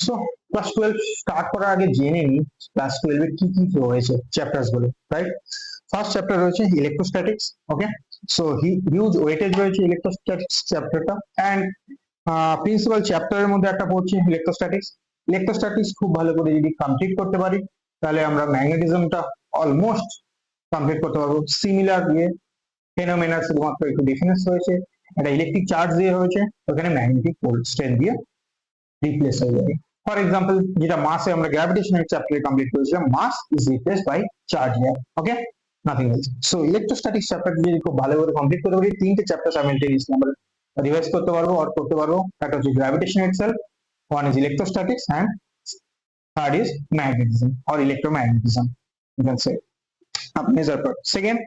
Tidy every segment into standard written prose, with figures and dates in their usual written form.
So class 12 start করার আগে জেনে নিই ক্লাস 12 এর কি কি রয়েছে চ্যাপ্টার্স গুলো, রাইট? ফার্স্ট চ্যাপ্টার রয়েছে ইলেকট্রোস্ট্যাটিক্স, ওকে? সো হিউজ ওয়েটেজ রয়েছে ইলেকট্রোস্ট্যাটিক্স চ্যাপ্টারটা, এন্ড প্রিন্সিপাল চ্যাপ্টারের মধ্যে একটা পড়ছি ইলেকট্রোস্ট্যাটিক্স। ইলেকট্রোস্ট্যাটিক্স খুব ভালো করে যদি কমপ্লিট করতে পারি তাহলে আমরা ম্যাগনেটিজমটা অলমোস্ট কমপ্লিট করতে পারবো। সিমিলার দিয়ে ফেনোমেনা শুধুমাত্র একটু ডিফারেন্স হয়েছে, একটা ইলেকট্রিক চার্জ দিয়ে হয়েছে, ওখানে ম্যাগনেটিক স্ট্রেন্থ দিয়ে রিপ্লেস হয়ে যাবে। ফর এক্সাম্পল, যেটা মাসে আমরা গ্র্যাভিটেশনাল চ্যাপ্টারে কমপ্লিট করেছিলাম, mass is replaced by charge here, okay, nothing else. So electrostatics chapter যদি খুব ভালো করে কমপ্লিট করতে পারি, তিনটে চ্যাপ্টার সাইমালটেনিয়াসলি আমরা রিভাইজ করতে পারবো আর করতে পারবো। একটা হচ্ছে gravitation itself, one is electrostatics, and third is magnetism or electromagnetism, you can say major part. Second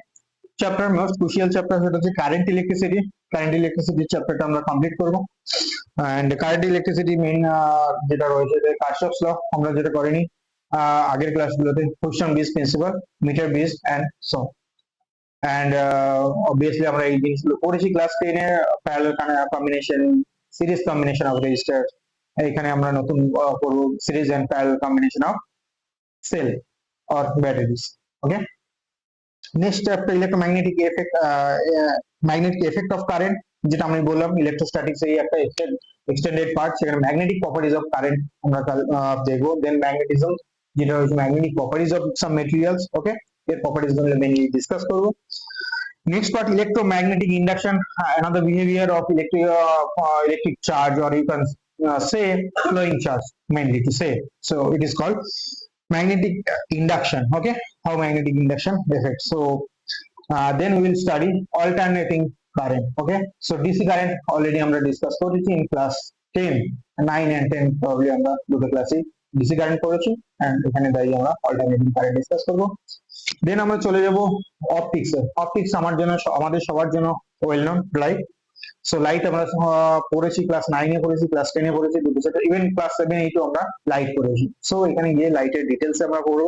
chapter, most crucial chapter, সেটা হচ্ছে কারেন্ট ইলেকট্রিসিটি। কারেন্ট ইলেকট্রিসিটি চ্যাপ্টারটা আমরা কমপ্লিট করবো। এন্ড কারেন্ট ইলেকট্রিসিটি মেইন যেটা রয়েছে কার্শফস ল, আমরা যেটা করিনি আগের ক্লাসগুলোতে, Wheatstone bridge principle, metre bridge and so. And obviously আমরা এই জিনিসগুলো পড়েছি ক্লাস 10 এ, parallel combination, series combination of resistor. এখানে আমরা নতুন পড়বো series and parallel combination of cell or batteries, okay? Next chapter electromagnetic effect, magnetic effect of current, যেটা আমি বললাম ইলেকট্রোস্ট্যাটিক্স এই একটা এক্সটেন্ডেড পার্ট, সেখানে ম্যাগনেটিক প্রপার্টিজ অফ কারেন্ট আমরা দেখবো। দেন ম্যাগনেটিজম, যেটা হচ্ছে magnetic properties of some materials, ওকে, এর প্রপার্টিজ গুলো মেইনলি ডিসকাস করবো। Next part, electromagnetic induction, another behavior of electric charge, or you can say flowing charge, mainly to say. So it is called magnetic induction, okay? How magnetic induction affects. So then we will study alternating current, okay? So DC current already আমরা discuss করেছি in class 10, 9 and 10 probably আমরা দুটো ক্লাসে DC current করেছি, and এখানে দাঁড়িয়ে আমরা alternating current discuss করবো। দেন আমরা চলে যাব অপটিক্স এ। অপটিক্স আমাদের সবার জন্য well known, light. So light আমরা পড়েছি ক্লাস 9 এ পড়েছি, ক্লাস 10 এ পড়েছি, দুটো সেটা, ইভেন ক্লাস 7 8 ও আমরা লাইট পড়েছি। সো এখানে গিয়ে লাইটের ডিটেইলস আমরা পড়বো।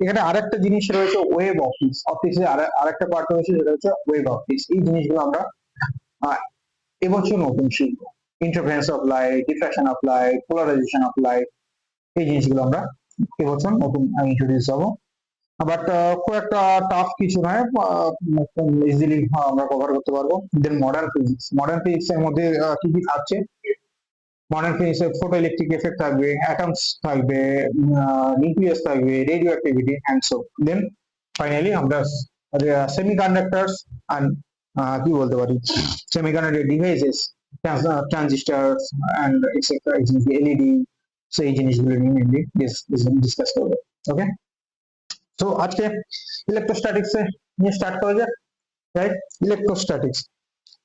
এখানে আরেকটা জিনিস রয়েছে ওয়েভ অপটিক্স। অপটিক্স এর আরেকটা পার্ট রয়েছে, যেটা হচ্ছে ওয়েভ অপটিক্স। এই জিনিসগুলো আমরা এবছর নতুন শিখবো। Interference of light, diffraction of light, polarisation of light, এই জিনিসগুলো আমরা এবছর নতুন ইন্ট্রোডিউস হবো। বাট খুব একটা টাফ কিছু নয়, ইজিলি আমরা কভার করতে পারবো। Then modern physics. Modern physics এর মধ্যে কি কি থাকছে? মডার্ন ফিজিক্স এ ফটো ইলেকট্রিক এফেক্ট থাকবে, অ্যাটমস থাকবে, নিউক্লিয়াস থাকবে, radioactivity and so. Then finally আমরা সেমিকন্ডাক্টরস এন্ড কি বলতে পারি, semiconductor devices, transistors and etcetera, LED, so এই জিনিসগুলো নিয়ে মেইনলি ডিসকাস করবো, ওকে? তো আজকে ইলেকট্রোস্ট্যাটিক্স এ নিয়ে স্টার্ট করা যাক, রাইট? ইলেকট্রোস্ট্যাটিক্স।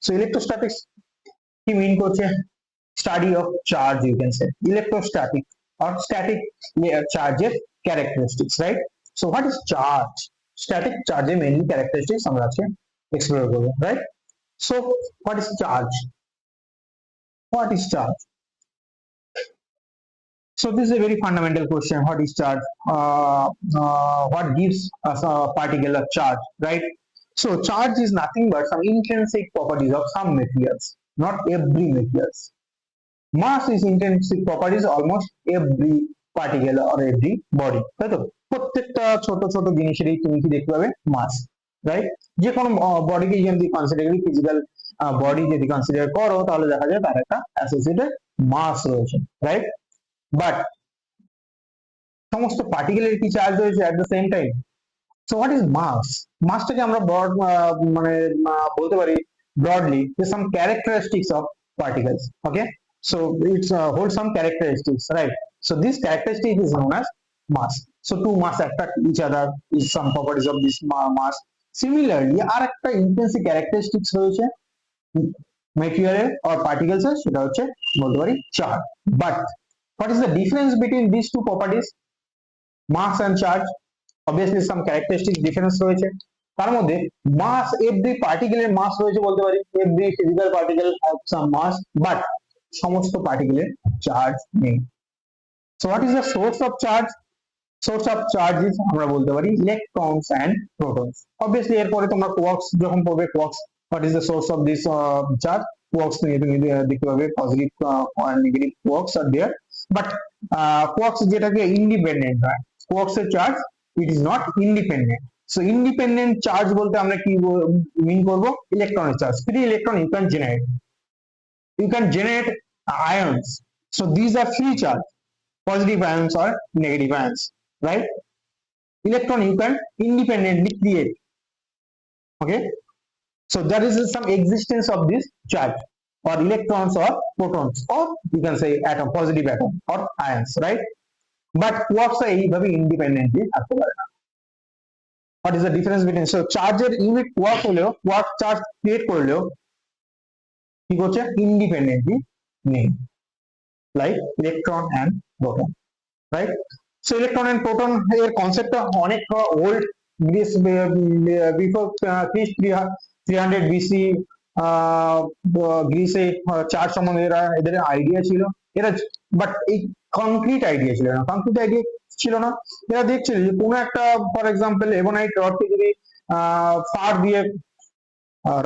সো ইলেকট্রোস্ট্যাটিক্স কি মিন করছে? Study of charge, you can say electrostatic or static চার্জের characteristics, right? So what is charge? Static চার্জের মেইনলি ক্যারেক্টারিস্টিক্স আমরা আজকে এক্সপ্লোর করবো, right? So what is charge? What is charge? So this is a very fundamental question. What is charge? What gives us a particular charge, right? So charge is nothing but some intrinsic properties of some materials, not every materials. Mass is intrinsic properties almost every particle or every body. তাই তো? প্রত্যেকটা ছোট ছোট জিনিসেরই তুমি কি দেখতে পাবে? মাস, রাইট? যে কোনো বডিকে যদি কনসিডার করি, ফিজিক্যাল বডি যদি কনসিডার করো, তাহলে দেখা যায় তার একটা অ্যাসোসিয়েটেড মাস রয়েছে, রাইট? বাট সমস্ত পার্টিকেলের কি চার্জ রয়েছে at the same time? So what is mass? মাসটাকে আমরা মানে বলতে পারি ব্রডলি যে some characteristics of particles, okay? So it's hold some characteristics, right? So this characteristic is known as mass. So two mass attract each other is some properties of this mass. Similarly আর একটা intensive characteristics রয়েছে মেটেরিয়ালের or particles এর, সেটা হচ্ছে বলতে পারি charge. But what is the difference between these two properties, mass and charge? Obviously some characteristic difference রয়েছে। তার মধ্যে mass, every particle এর mass রয়েছে বলতে পারি, every physical particle has some mass, but সমস্ত particle এর charge নেই। So what is the source of charge? Source of charge is আমরা বলতে পারি electrons and protons. Obviously এরপরে তোমরা quarks যখন পড়বে, quarks, what is the source of this charge? Quarks তুমি দেখতে পাবে, positive and negative quarks are there. But quarks যেটাকে ইন্ডিপেন্ডেন্ট হয়, কোয়ার্কস এর charge it is not independent. So independent charge বলতে আমরা কি মিন করবো, ইলেকট্রনের চার্জ। Free electron you can generate ions, so these are free charge, positive ions or negative ions, right? Electron you can independently create, okay? So there is some existence of this charge or electrons or protons, or you can say atom, positive atom or ions, right? But quarks are এইভাবে independently থাকতে পারে না। What is the difference between, so চার্জের unit quark হলেও, quark charge create করলেও কি করছে, independently নেই, like electron and proton, right? So electron and proton এর কনসেপ্টটা অনেক ওল্ড, গ্রিস, বিফোর খ্রিস্ট 300 বিসি গ্রিসে চার্জ সম্বন্ধে এদের আইডিয়া ছিল, এরা বাট এই কংক্রিট আইডিয়া ছিল না, কংক্রিট আইডিয়া ছিল না। এরা দেখছিল যে কোনো একটা, ফর এক্সাম্পল এবোনাইট রডকে যদি ফার দিয়ে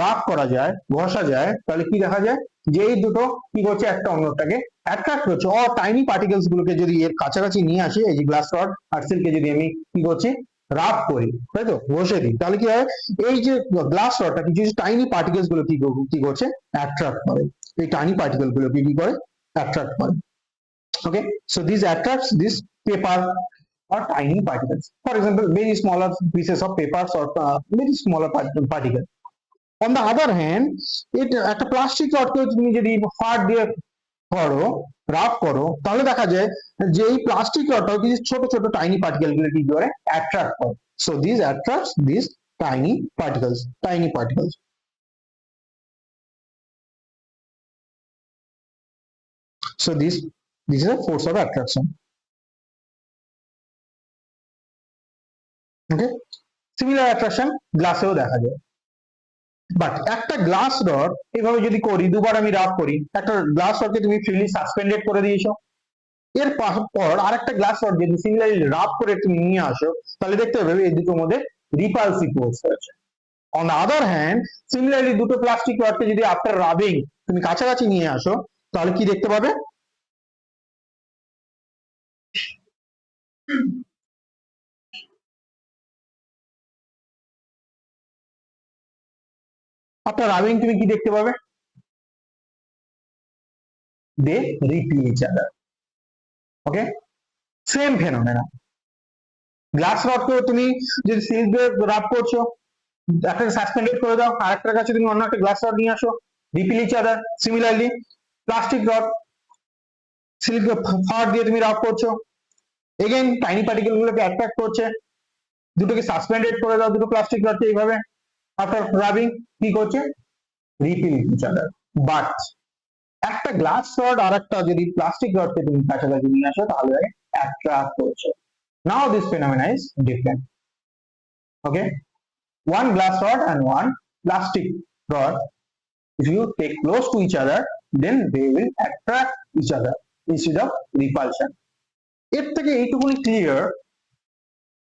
রাফ করা যায়, ঘষা যায়, তাহলে কি দেখা যায় যে এই দুটো কি করছে, একটা অন্যটাকে অ্যাট্রাক্ট করছে। অর টাইনি পার্টিকেলস গুলোকে যদি এর কাছাকাছি নিয়ে আসি, এই যে গ্লাস রড আর সিল্কে যদি আমি কি করছি, রাফ করি, তাই তো, ঘষে দিই, তাহলে কি হয়, এই যে গ্লাস রডটা কিছু টাইনি পার্টিকেলস গুলো কি করছে, অ্যাট্রাক্ট করে, এই টাইনি পার্টিকেল গুলোকে কি করে, অ্যাট্রাক্ট করে। Okay, so these attracts this paper or tiny particles, for example very smaller pieces of papers or very smaller particle. On the other hand, একটা প্লাস্টিক রডকে তুমি যদি ফার দিয়ে করো, রাফ করো, তাহলে দেখা যায় যে এই প্লাস্টিক রডটাও কিছু ছোট ছোট টাইনি পার্টিকেল গুলো কি করে, অ্যাট্রাক্ট করে। So this attracts this tiny particles. So this is a force of attraction. Okay, similar attraction গ্লাসেও দেখা যায়। বাট একটা গ্লাস রড এভাবে যদি করি, দুবার আমি রাফ করি, একটা গ্লাস রডকে তুমি ফ্রিলি সাসপেন্ডেড করে দিয়েছো, এর পর আরেকটা গ্লাস রড যদি সিমিলারলি রাফ করে তুমি নিয়ে আসো, তাহলে দেখতে পাবে এই দুটোর মধ্যে রিপালসিভ ফোর্স রয়েছে। On the other hand, similarly দুটো প্লাস্টিক রডকে যদি আফটার রাবিং তুমি কাছাকাছি নিয়ে আসো, তাহলে কি দেখতে পাবে, আফটার রাবিং তুমি কি দেখতে পাবে, দে রিপিল ইচ আদার। ওকে, সেম ফেনোমেনা। গ্লাস রডকে তুমি যদি সিল্ক দিয়ে রাব করছো, একটাকে সাসপেন্ডেড করে দাও, আরেকটার কাছে তুমি অন্য একটা গ্লাস রড নিয়ে আসো, repel each other. Similarly plastic rod silk fur দিয়ে তুমি রাব করছো, এগেইন টাইনি পার্টিকেল গুলোকে অ্যাট্রাক্ট করছে, দুটোকে সাসপেন্ডেড করে দাও, দুটো প্লাস্টিক রডকে এইভাবে আফটার রাবিং কি করছে, রিপিল ইচ আদার। বাট একটা গ্লাস রড আর একটা যদি প্লাস্টিক রডকে তুমি কাছাকাছি নিয়ে আসো, তাহলে অ্যাট্রাক্ট করছে। Now this phenomena is different. Okay, one glass rod and one plastic rod, if you take close to each other, then they will attract each other instead of repulsion. এর থেকে এইটুকুনি clear,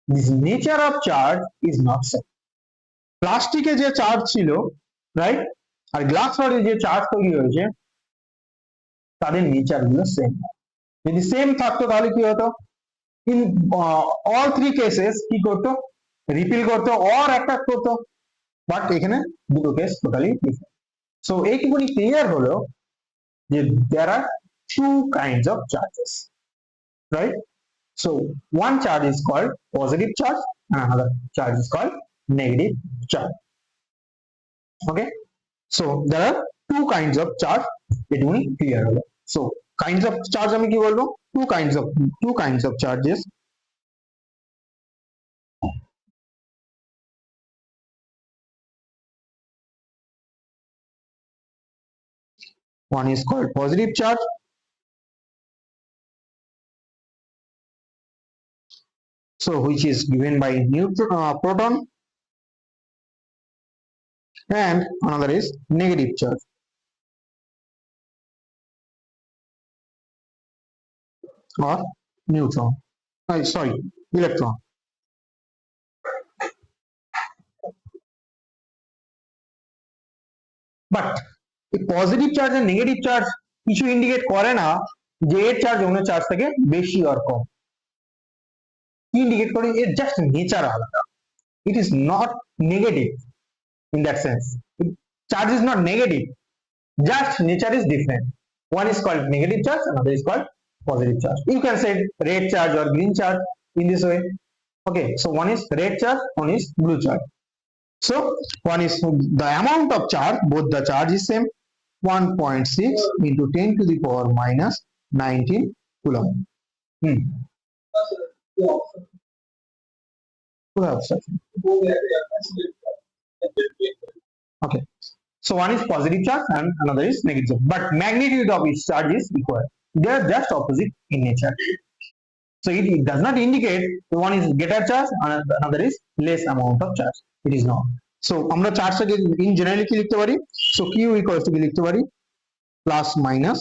this nature of charge is not same. প্লাস্টিকে যে charge ছিল, right, আর glass রডে যে charge তৈরি হয়েছে, তাদের নেচার গুলো সেম। যদি সেম থাকতো তাহলে কি হতো, in all three cases কি করতো, রিপিল করতো অর অ্যাট্রাক্ট করতো। বাট এখানে দুটো কেস টোটালি ডিফারেন্ট। সো এইটুকুনি ক্লিয়ার হলো যে there are two kinds of charges, right? So one charge is called positive charge and another charge is called negative charge. Okay, so there are two kinds of charge, এইটুকুনি clear হলো। So kinds of charge আমি কি বলবো, two kinds of charges. One is called positive charge, so which is given by proton, and another is negative charge or neutron, sorry, electron. But এই positive charge আর negative charge কিছু indicate করে না যে এর charge অন্য charge থেকে বেশি আর কম, কি ইন্ডিকেট করে? এর জাস্ট নেচার আলাদা, ইট is not negative in that sense. Charge is not negative, just nature is different. One is called negative charge, another is called positive charge. You can say red charge or green charge in this way. Okay, so one is red charge, one is blue charge. So one is the amount of charge, both the charge is same, 1.6 into 10 to the power minus 19 coulomb. Okay, so one is positive charge and another is negative charge, but magnitude of each charge is equal. They are just opposite in nature. So it does not indicate one is greater charge and another is less amount of charge. It is not. So আমরা চার্জটাকে in generally কি লিখতে পারি? So Q equals to কি লিখতে পারি? Plus minus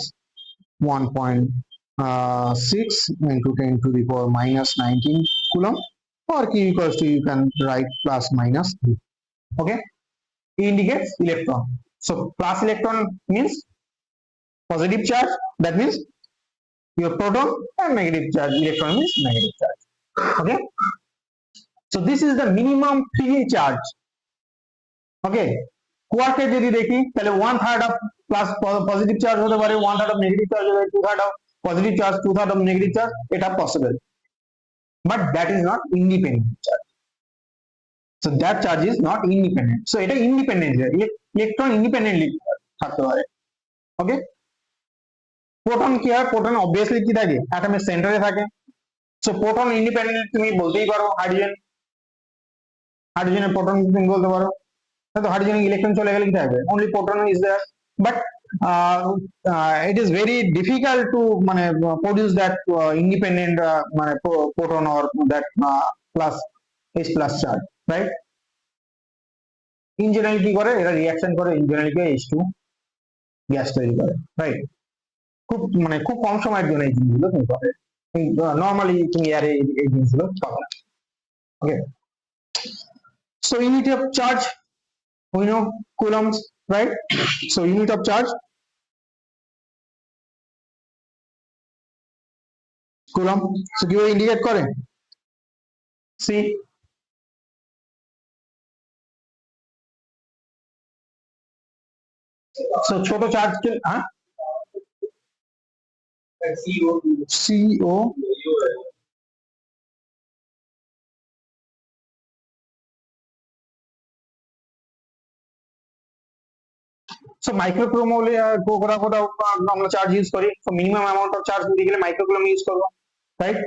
1.6 into 10 to the power minus 19 coulomb, or Q equals to, you can write plus minus 3. Okay, it indicates electron. So plus electron means positive charge, that means your proton, and negative charge electron means negative charge. Okay, so this is the minimum free charge. Okay, কোয়ার্কে যদি দেখি তাহলে 1/3 of plus positive charge হতে পারে, 1/3 of negative charge হতে পারে, 2/3 of positive charge, 2/3 of negative charge, এটা possible, but that is not independent charge. So that charge is not independent. So এটা independent, electron independently থাকতে পারে. Okay, প্রোটন কি হয়? প্রোটন অবভিয়াসলি কি থাকে? অ্যাটমের সেন্টারে থাকে। সো প্রোটন ইন্ডিপেন্ডেন্ট তুমি বলতেই পারো, হাইড্রোজেনের প্রোটন তুমি বলতে পারো, তো হাইড্রোজেন ইলেকট্রন চলে গেলে কি থাকবে? Only proton is there, but it is very difficult to মানে produce that independent মানে proton or that plus H plus charge, right? In general কি করে? এরা রিঅ্যাকশন করে in general K H2 gas তৈরি করে, রাইট? খুব মানে খুব কম সময়ের জন্য এই জিনিসগুলো তুমি পাবে, নর্মালি তুমি এয়ারে এই জিনিসগুলো পাবে না। ওকে, so unit of charge we know coulombs, right? So unit of charge coulomb. So কিভাবে ইন্ডিকেট করে? সি, so ছোট চার্জ কে হ্যাঁ CO so microcoulombs হলে কোথাও আমরা চার্জ ইউজ করি, so minimum amount of charge দিতে গেলে microcoulomb ইউজ করব, right?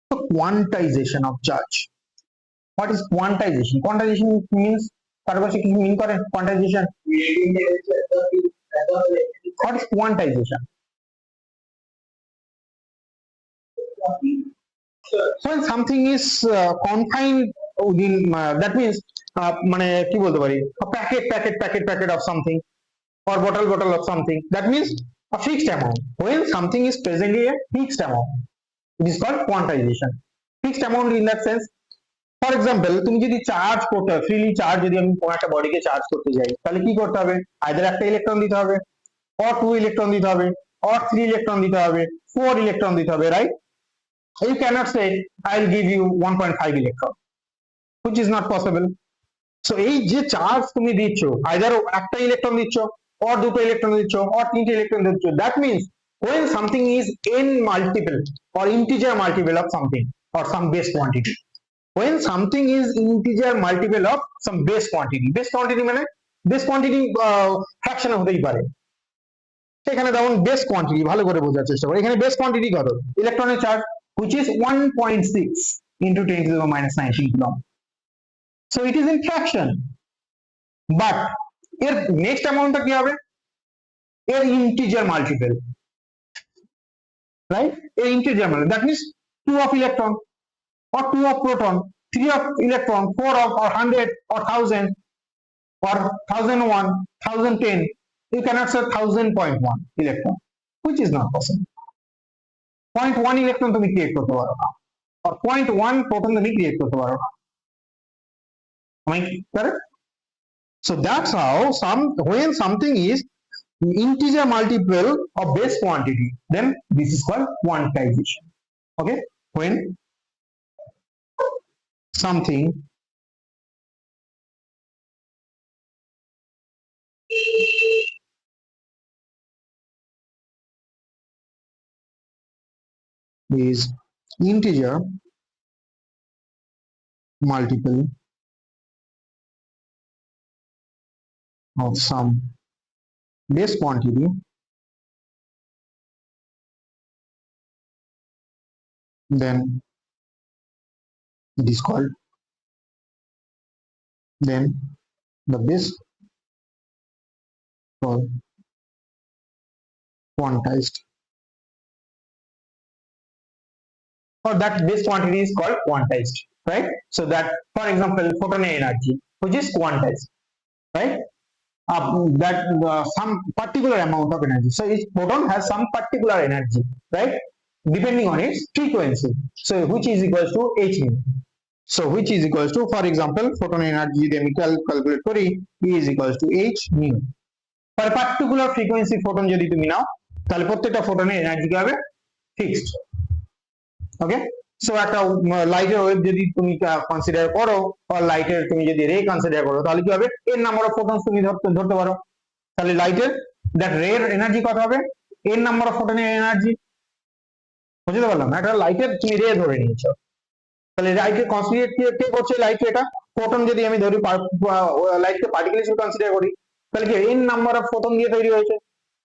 So quantization of charge. What is quantization? Quantization means তার পাশে কি মিন করে quantization? What is quantization? So when something is confined within that means মানে কি বলতে পারি, a packet of something or bottle of something, that means a fixed amount. When something is presently a fixed amount, it is called quantization. Fixed amount in that sense, for example তুমি যদি charge করতে হয়, freely charge যদি আমি কোনো একটা বডিকে charge করতে যাই, তাহলে কি করতে হবে? আইদার একটা ইলেকট্রন দিতে হবে, অর 2 ইলেকট্রন দিতে হবে, অর 3 ইলেকট্রন দিতে হবে, 4 ইলেকট্রন দিতে হবে, right? You cannot say I'll give you 1.5 electron, which is not possible. So এই যে চার্জ তুমি দিচ্ছ, আইদার একটা ইলেকট্রন দিচ্ছ, অর দুটো ইলেকট্রন দিচ্ছ, অর তিনটে ইলেকট্রন দিচ্ছ, that means when something is n multiple or integer multiple of something or some base quantity, when something is integer multiple of some base quantity মানে base quantity fraction হতেই পারে, সেখানে যেমন base quantity ভালো করে বোঝার চেষ্টা করো, এখানে base quantity কত? ইলেকট্রনের charge, which is 1.6 into 10 to the minus 19 coulomb. So it is in fraction, but এর next amountটা কি হবে? এর integer multiple, right? এর integer multiple, that means 2 of electron or 2 of proton, 3 of electron, 4 of or 100 or 1000 or 1001, 1010. You cannot say 1000.1 electron, which is not possible. 0.1 electron তুমি create করতে পারো না, or 0.1 proton তুমি create করতে পারো না। Am I correct? So that's how when something is integer multiple of base quantity, then this is called quantization. Okay, when something is integer multiple of some base quantity, then it is called, then the base called quantized, or that base quantity is called quantized, right? So that, for example, photon energy, which is quantized, right? That some particular amount of energy. So each photon has some particular energy, right? Depending on its frequency. So which is equals to h nu. So which is equals to, for example, photon energy যদি আমি calculate করি, E is equals to h nu. For a particular frequency photon যদি তুমি নাও, তাহলে প্রত্যেকটা ফোটনের energy কি হবে? Fixed. ওকে, so একটা লাইটের ওয়েভ যদি তুমি কনসিডার করো, বা লাইটের তুমি যদি রে কনসিডার করো, তাহলে কি হবে? এর নাম্বার অফ ফোটনস তুমি ধরতে পারো। তাহলে লাইটের দ্যাট রে এর এনার্জি কত হবে? এর নাম্বার অফ ফোটনের এনার্জি। বুঝতে পারলাম? একটা লাইটের তুমি রে ধরে নিয়েছো, তাহলে লাইটকে কনসিডার কে করছে? লাইট এটা ফোটন যদি আমি ধরি, লাইটকে পার্টিকেল হিসেবে কনসিডার করি, তাহলে কি এন নাম্বার অফ ফোটন দিয়ে তৈরি হয়েছে,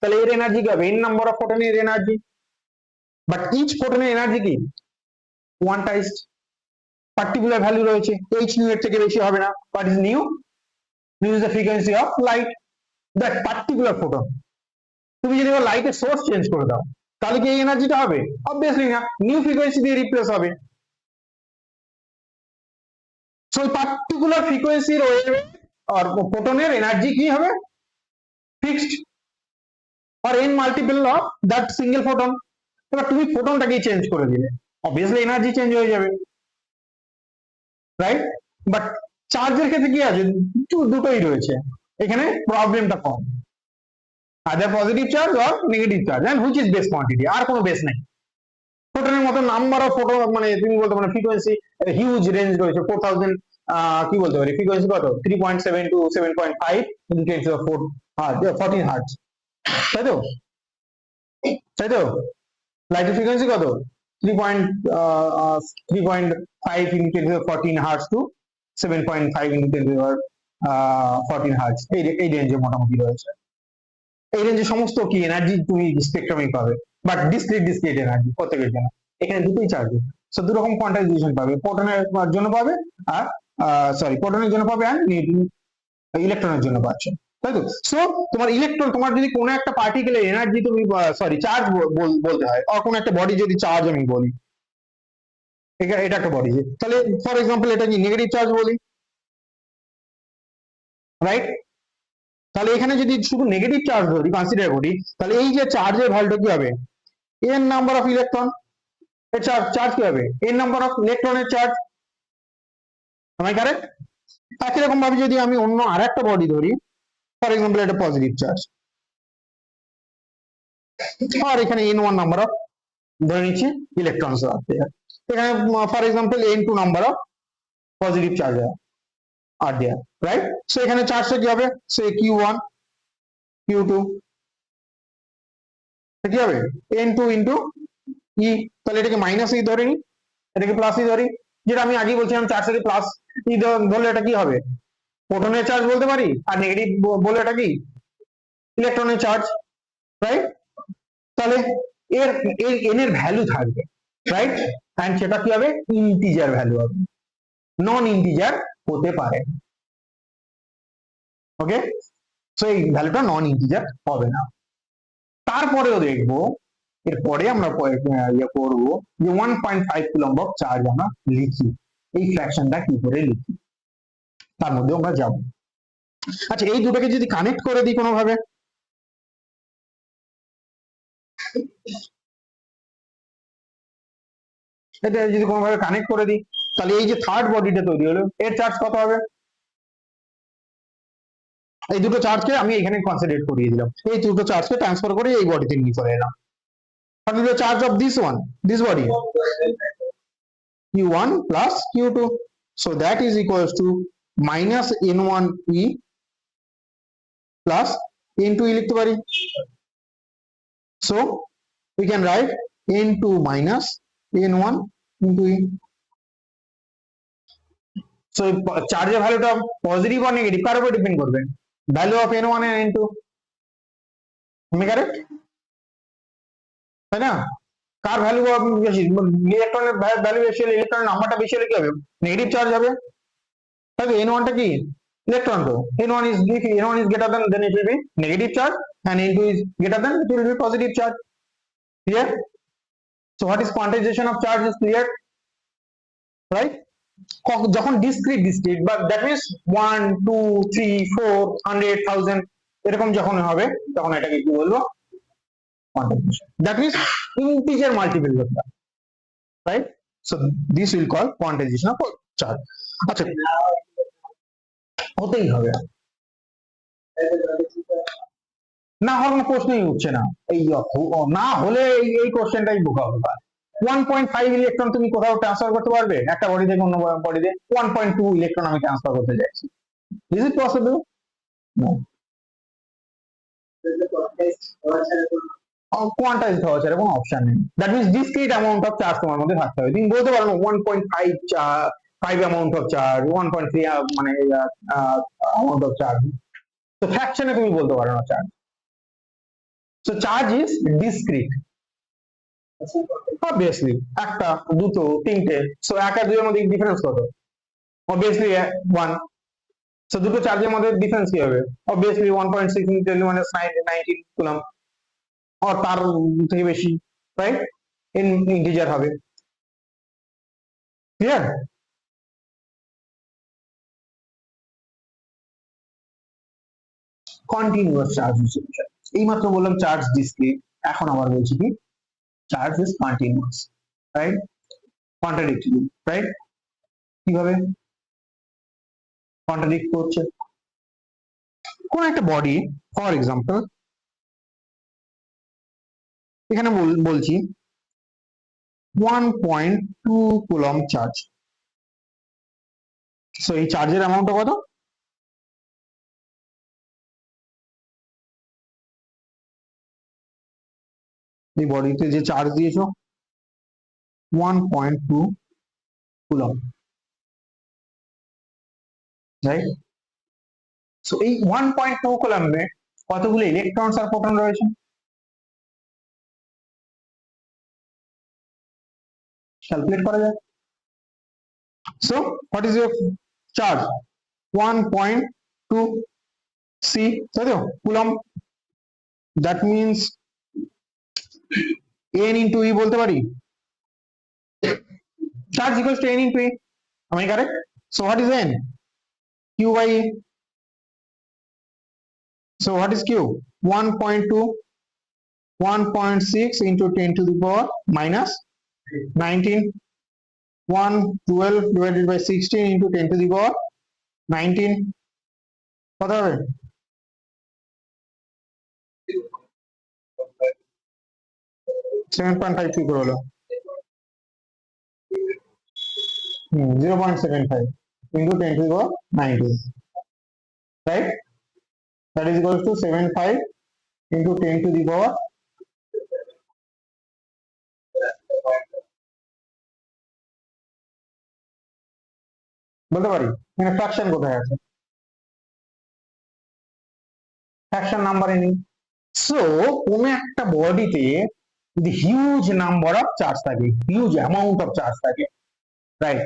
তাহলে এর এনার্জি কি হবে? এন নাম্বার অফ ফোটনের এনার্জি। বাট ইচ ফোটনের এনার্জি কি? কোয়ান্টাইজড, পার্টিকুলার ভ্যালু রয়েছে, এইচ নিউ এর থেকে বেশি হবে না। What is nu? Nu is the frequency of light, that particular photon. তুমি যদি লাইটের সোর্স চেঞ্জ করে দাও, তাহলে কি এই এনার্জিটা হবে? অবভিয়াসলি না, নিউ ফ্রিকোয়েন্সি দিয়ে রিপ্লেস হবে। সো পার্টিকুলার ফ্রিকোয়েন্সির ওয়েভ আর ফোটনের এনার্জি কি হবে? ফিক্সড, আর n multiple of that single photon. এবার তুমি ফোটনটাকে চেঞ্জ করে দিলে, অবভিয়াসলি এনার্জি চেঞ্জ হয়ে যাবে, রাইট? বাট চার্জের ক্ষেত্রে কি আছে? দুটোই রয়েছে, এখানে প্রবলেমটা কম, other positive charge or negative charge, and which is base quantity, আর কোনো বেস নাই। ফোটনের মতো নাম্বার অফ ফোটন, মানে তুমি বলতে পারো ফ্রিকোয়েন্সি হিউজ রেঞ্জ রয়েছে, 4000, কি বলতে পারি, ফ্রিকোয়েন্সি কত? 3.7 টু 7.5 ইনটু 10⁴ 14 হার্টজ, তাই তো? তাই তো? লাইটের ফ্রিকোয়েন্সি কত? 3.5 into 10⁻14 hertz to 7.5 into 10⁻14 hertz, এই রেঞ্জে মোটামুটি রয়েছে। এই রেঞ্জে সমস্ত কি এনার্জি তুমি স্পেকট্রামে পাবে, বাট ডিসক্রিট এনার্জি প্রত্যেকের জন্য। এখানে দুটোই চার্জ, সো দু রকম কোয়ান্টাইজেশন পাবে, ফোটনের জন্য পাবে, আর সরি প্রোটনের জন্য পাবে, আর ইলেকট্রনের জন্য পাচ্ছে, তাই তো? সো তোমার ইলেকট্রন, তোমার যদি কোনো একটা পার্টিকেলের এনার্জি তুমি, সরি চার্জ বলতে হয়, আর কোনো একটা বডি যদি চার্জ আমি বলি, এটা একটা বডি, তাহলে ফর এক্সাম্পল এটা কি নেগেটিভ চার্জ বলি, রাইট? তাহলে এখানে যদি শুধু নেগেটিভ চার্জ ধরি, কনসিডার করি, তাহলে এই যে চার্জের ভ্যালুটা কি হবে? এন নাম্বার অফ ইলেকট্রন এর চার্জ কি হবে? এন নাম্বার অফ ইলেকট্রনের চার্জ। am I correct? একই রকম ভাবে যদি আমি অন্য আরেকটা বডি ধরি, ফর এক্সাম্পল এটা পজিটিভ চার্জ, আর এখানে n1 নাম্বার অফ, ধরে নিচ্ছি, ইলেকট্রনস আছে, এখানে for example n2 number of positive charge আর দেয়ার, রাইট? সো এখানে চার্জটা কি হবে? সে q1 q2, কি হবে? n2 ইন্টু ই, তাহলে এটাকে মাইনাস ই ধরে নি, এটাকে প্লাস ই ধরি, যেটা আমি আগেই বলছিলাম, চার্জটাকে প্লাস ই ধরলে এটা কি হবে? প্রোটনের চার্জ বলতে পারি, আর নেগেটিভ বলে এটা কি? ইলেকট্রনের চার্জ, রাইট? তাহলে এর এন এর ভ্যালু থাকবে, রাইট? এন্ড সেটা কি হবে? ইন্টিজার ভ্যালু হবে, নন ইন্টিজার হতে পারে। ওকে, সো এই ভ্যালুটা নন ইন্টিজার হবে না। তারপরেও দেখবো, এরপরে আমরা ইয়ে করবো যে 1.5 কুলম্ব অফ চার্জ আমরা লিখি, এই ফ্র্যাকশনটা কি করে লিখি, তার মধ্যে আমরা যাব। আচ্ছা, এই দুটোকে যদি কানেক্ট করে দিই কোনোভাবে, এটা যদি কোনোভাবে কানেক্ট করে দিই, তাহলে এই যে থার্ড বডিটা তৈরি হলো, এর চার্জ কত হবে? এই দুটো চার্জকে আমি এখানে কনসিডার করিয়ে দিলাম, এই দুটো চার্জকে ট্রান্সফার করে এই বডিতে নিয়ে চলে এলাম। What is the charge of this one, this body? Q1 plus Q2. So that is equals to minus N1E plus N2E লিখতে পারি। So we can write N2 minus N1 into E. So চার্জের ভ্যালুটা positive or negative কার উপর depend করবে? Value of N1 and N2, আমি correct, তাই না? কার value বেশি, ইলেকট্রনের ভ্যালু বেশি হলে ইলেকট্রনের নাম্বারটা বেশি হলে কি হবে? নেগেটিভ চার্জ হবে, তাই তো। N1 টা কি ইলেকট্রন, তো N1 is greater than, then it will be negative charge, and N2 is greater than, it will be positive charge. Clear? So what is quantization of charge is clear, right? যখন discrete but that means 1 2 3 4 100 1000 এরকম যখন হবে তখন এটাকে কি বলবো? Quantization. That means integer multiple করতে, right? So this will call quantization of charge. আচ্ছা, হতেই হবে, না হওয়ার কোনো প্রশ্নই উঠছে না। এই না হলে এই কোশ্চেনটাই বোকা হবে। 1.5 ইলেকট্রন তুমি কোথাও ট্রান্সফার করতে পারবে একটা বডি থেকে অন্য বডিতে? 1.2 ইলেকট্রন আমি ট্রান্সফার করতে চাইছি, is it possible? No. Quantized হওয়া ছাড়া কোনো অপশন নেই। That means discrete amount of charge তোমার মধ্যে থাকতে হবে। তুমি বলতে পারো না 1.5 অ্যামাউন্ট অফ চার্জ, 1.3 মানে অ্যামাউন্ট অফ চার্জ, তো ফ্র্যাকশনে তুমি বলতে পারো না charge. So charge is discrete, obviously একটা দুটো তিনটে, সো এক আর দুইয়ের মধ্যে ডিফারেন্স কত? অবভিয়াসলি 1। সো দুটো চার্জের মধ্যে ডিফারেন্স কি হবে? অবভিয়াসলি 1.6 × 10⁻⁹ কুলম্ব আর তার থেকে বেশি, রাইট? ইন্টিজার হবে। ক্লিয়ার? কন্টিনিউয়াস চার্জ হিসেবে এইমাত্র বললাম চার্জ ডিসক্রিট, এখন আবার বলছি কি charge is continuous, right? Contradictory, right? কিভাবে কন্ট্রাডিক্ট করছে? কোন একটা বডি, ফর এক্সাম্পল এখানে বলছি 1.2 কুলম্ব চার্জ, সো এই চার্জের অ্যামাউন্টটা কত? এই বডিতে যে চার্জ দিয়েছো 1.2 কুলম্ব, রাইট? সো এই 1.2 কুলম্বে কতগুলো ইলেকট্রনস আর প্রোটন রয়েছে? ক্যালকুলেট করা যায়। So what is your charge? 1.2 C, তাই তো, coulomb. That means n into E বলতে পারি, charge equals to n into E, am I correct? So what is n? Q by E. So what is Q? 1.2 1.6 into 10 to the power minus 19, 112 divided by 16 into 10 to the power 19, কত হবে? 7.5 কি করে হলো? 0.75 into 10 to the power 19, right? That is equals to 75 into 10 to the power বলতে পারি এখানে fraction কোথায় আছে? ফ্র্যাকশন নাম্বারে নেই। সো কোন একটা বডিতে যদি হিউজ নাম্বার অফ চার্জ থাকে, হিউজ অ্যামাউন্ট অফ চার্জ থাকে, রাইট,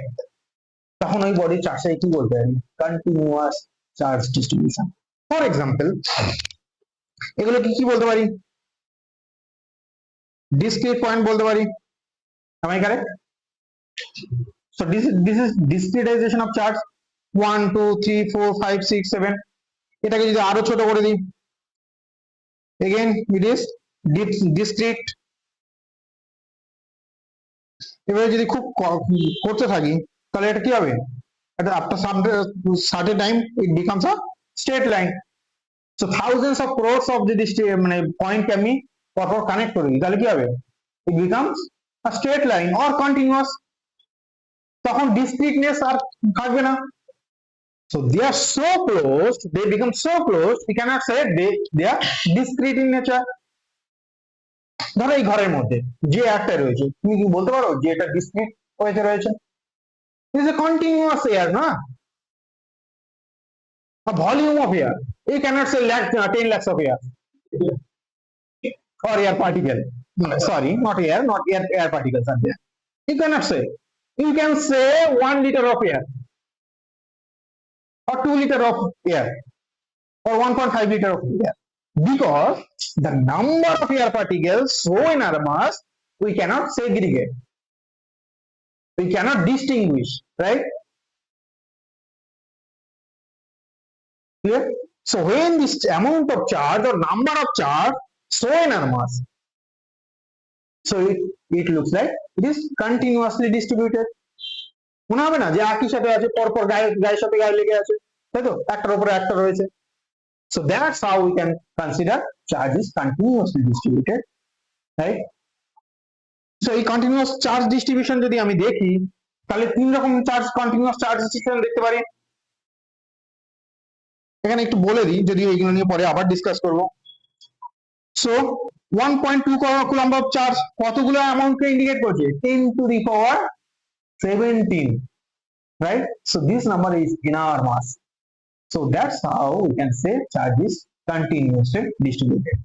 তখন ওই বডির চার্জটাকে কি বলতে পারি? Continuous charge distribution. For example এগুলো কি বলতে পারি? ডিসক্রিট পয়েন্ট বলতে পারি, am I correct? So this is discretization of charge 1 2 3 4 5 6 7, এটাকে যদি আরো ছোট করে দিই, again it is discrete। এবারে যদি খুব করতে থাকি তাহলে এটা কি হবে? এটা after some certain time it becomes a straight line, So thousands of crores of যদি মানে পয়েন্ট কে আমি পরপর কানেক্ট করে দিই তাহলে কি হবে? It becomes a straight line or continuous. তখন ডিসক্রিটনেস আর থাকবে না। So they are so close, they become so close, we cannot say they are discrete in nature. ধরো এই ঘরের মধ্যে যে একটা রয়েছে, তুমি কি বলতে পারো যে এটা ডিসক্রিট ওয়েতে রয়েছে? It is a continuous air, না? A volume of air. You cannot say 10 lakhs of air or air particle. No, sorry, not air, not air particles are there. You cannot say. You can say 1 liter of air or 2 liter of air or 1.5 liter of air, because the number of air particles so enormous we cannot segregate, we cannot distinguish, right? Clear? So when this amount of charge or number of charge so enormous, so it looks like it is continuously distributed. মনে হবে না যে একই সাথে আছে, পরপর গায়ের সাথে গায়ে লেগে আছে, তাই তো? একটার উপরে একটা রয়েছে। So that's how we can consider charge is continuously distributed, right? So এই continuous charge distribution যদি আমি দেখি তাহলে তিন রকম চার্জ কন্টিনিউয়াস চার্জ ডিস্ট্রিবিউশন দেখতে পারি। এখানে একটু বলে দিই, যদি এইগুলো নিয়ে পরে আবার ডিসকাস করব। সো 1.2 কুলম্ব অফ চার্জ কতগুলো অ্যামাউন্টকে ইন্ডিকেট করছে? 10 to the power 17, right? So this number is enormous. So that's how we can say charge is continuously distributed.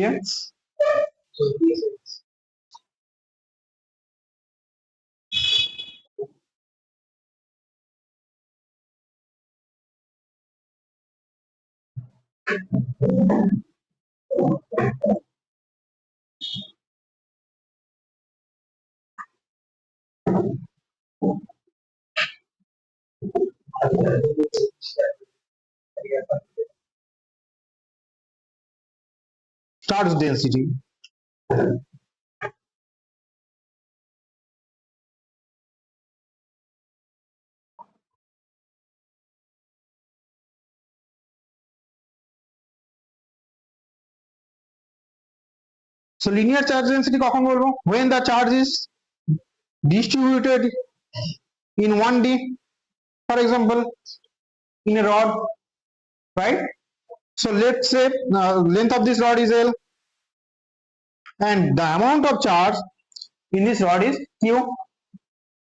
Yes. Charge density. So linear charge density কখন বলবো? When the charge is distributed in 1D, for example, in a rod, right? So let's say length of this rod is L and the amount of charge in this rod is Q.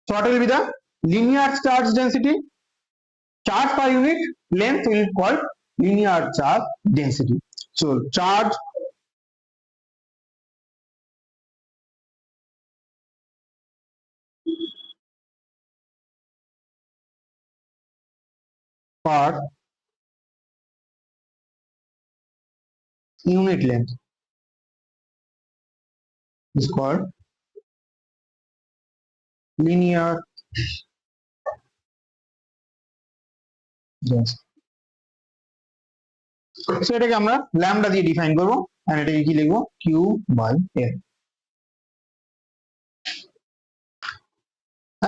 So what will be the linear charge density? Charge per unit length will be called linear charge density. So charge per unit length is called linear density. So এটাকে আমরা lambda দিয়ে define করব, আর এটাকে কি লিখবো? Q by L.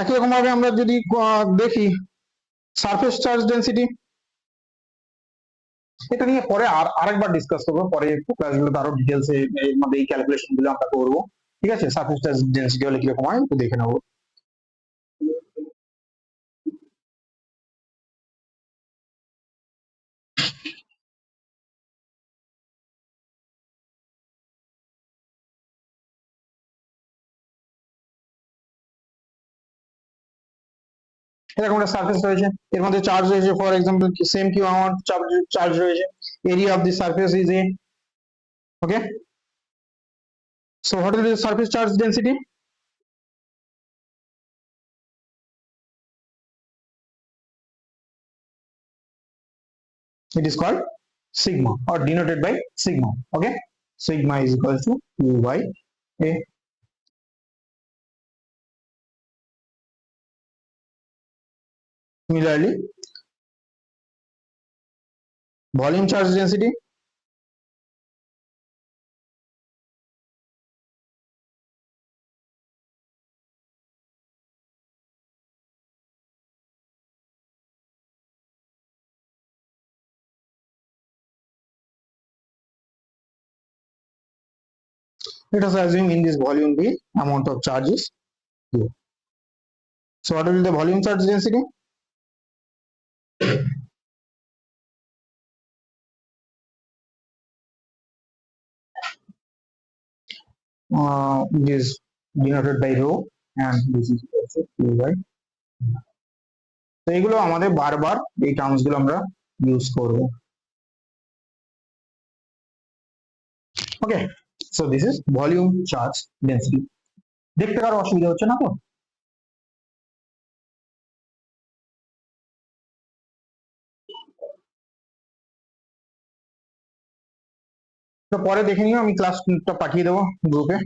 একই রকম ভাবে আমরা যদি দেখি সারফেস চার্জ ডেনসিটি, এটা নিয়ে পরে আরেকবার ডিসকাস করবো, পরে ক্লাসগুলোতে আরো ডিটেলস এর মধ্যে এই ক্যালকুলেশন গুলো আমরা করবো, ঠিক আছে? সারফেস চার্জ ডেনসিটি হলে কিরকম হয় একটু দেখে নেবো। এরকম একটা সারফেস রয়েছে, এর মধ্যে চার্জ রয়েছে, for example same q amount charge রয়েছে, area of the surface is a, okay? So what is the surface charge density? It is called sigma or denoted by sigma, okay? Sigma is equal to Q by A. Similarly, volume charge density, let us assume in this volume the amount of charge is Q. So what will be the volume charge density? It is denoted by rho and this is also Q by. তো এগুলো আমাদের বারবার এই terms গুলো আমরা use করব। Okay, so this is volume charge density. দেখতে কারো অসুবিধা হচ্ছে না তো? তো পরে দেখে নিও, আমি ক্লাসটা পাঠিয়ে দেবো গ্রুপে।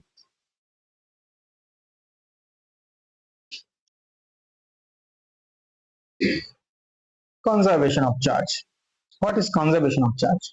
Conservation of charge. What is conservation of charge?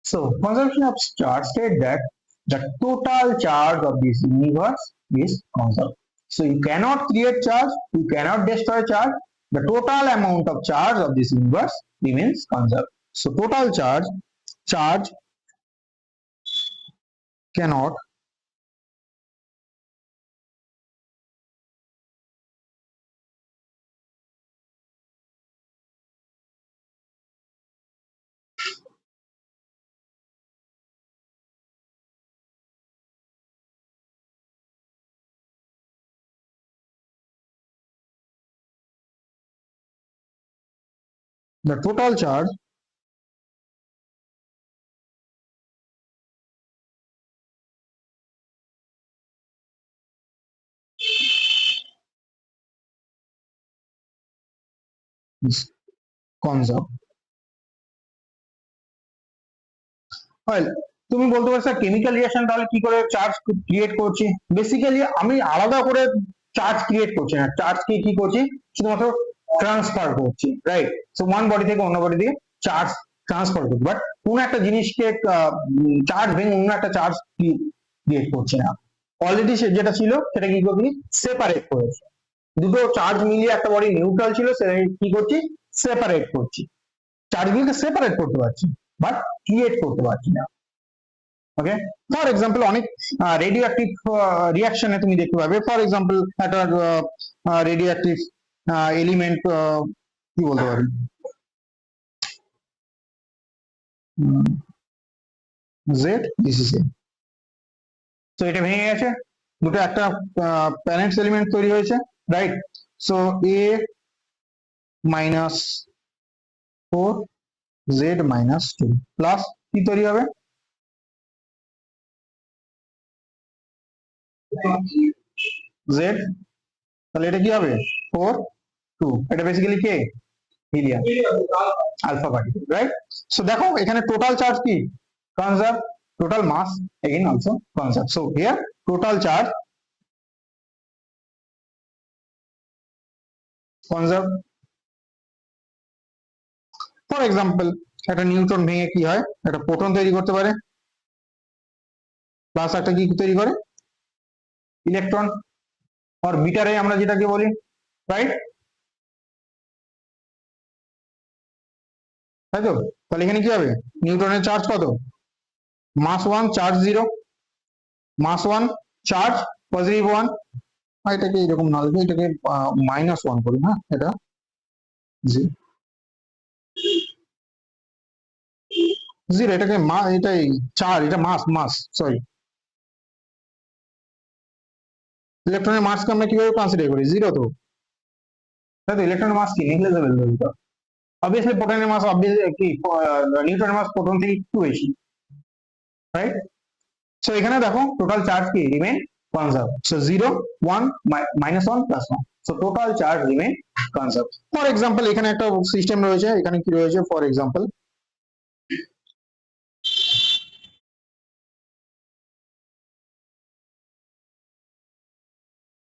So conservation of charge state that the total charge of this universe is conserved. So you cannot create charge, you cannot destroy charge. The total amount of charge of this universe remains conserved. So total charge cannot the total charge is conserved. Well, তুমি বলতে পারো sir chemical reaction তাহলে কি করে charge create করছি? Basically আমি আলাদা করে চার্জ ক্রিয়েট করছি না, চার্জকে কি করছি শুধুমাত্র ট্রান্সফার করছি, রাইট? সো ওয়ান বডি থেকে অন্য বডি দিয়ে চার্জ ট্রান্সফার করছি, বাট কোন একটা জিনিসকে চার্জ ভেঙে অন্য একটা চার্জ ক্রিয়েট করছি না। অলরেডি যেটা ছিল সেটা কি করছি, সেপারেট করেছি। দুটো চার্জ মিলিয়ে একটা বডি নিউট্রাল ছিল, সেটা কি করছি, সেপারেট করছি। চার্জগুলোকে সেপারেট করতে পারছি বাট ক্রিয়েট করতে পারছি না। ওকে, ফর এক্সাম্পল অনেক রেডিও অ্যাক্টিভ রিয়াকশনে তুমি দেখতে পাবে, ফর এক্সাম্পল একটা রেডিও অ্যাক্টিভ এলিমেন্ট কি বলতে পারি, জেড ডিসিসি। তো এটা ভেঙে গেছে, দুটো একটা প্যারেন্টস এলিমেন্ট তৈরি হয়েছে, রাইট? সো এ মাইনাস 4 জেড মাইনাস 2 প্লাস কি তৈরি হবে, জেড। তাহলে এটা কি হবে 4 2, এটা বেসিক্যালি কে, helium, alpha particle, right? So দেখো এখানে টোটাল চার্জ কি, conserve, total mass again also conserved. So here total charge conserved. For example একটা নিউট্রন ভেঙে কি হয়, একটা প্রোটন তৈরি করতে পারে, প্লাস একটা কি তৈরি করে, ইলেকট্রন, আর বিটারে আমরা যেটাকে বলি, রাইট? তাই তো? তাহলে এখানে কি হবে, নিউট্রনের চার্জ কত, মাস 1 চার্জ 0, মাস 1 চার্জ পজিটিভ 1, এটাকে এরকম না লিখে এটাকে -1 করি, হ্যাঁ এটা জিরো, এটাকে এটাই চার্জ, এটা মাস সরি, ইলেকট্রনের মাসকে আমরা কিভাবে কনসিডার করি, জিরো তো, তাই তো? ইলেকট্রনের মাস কি নেগলিজেবল বলতো, অবভিয়াসলি প্রোটনের মাস অবভিয়াসলি কি, নিউট্রনের মাস প্রোটন থেকে একটু বেশি, রাইট? সো এখানে দেখো টোটাল চার্জ কি remain conserve, so 0 1 -1 +1, so total charge remain conserve. For example এখানে একটা সিস্টেম রয়েছে, এখানে কি রয়েছে ফর এক্সাম্পল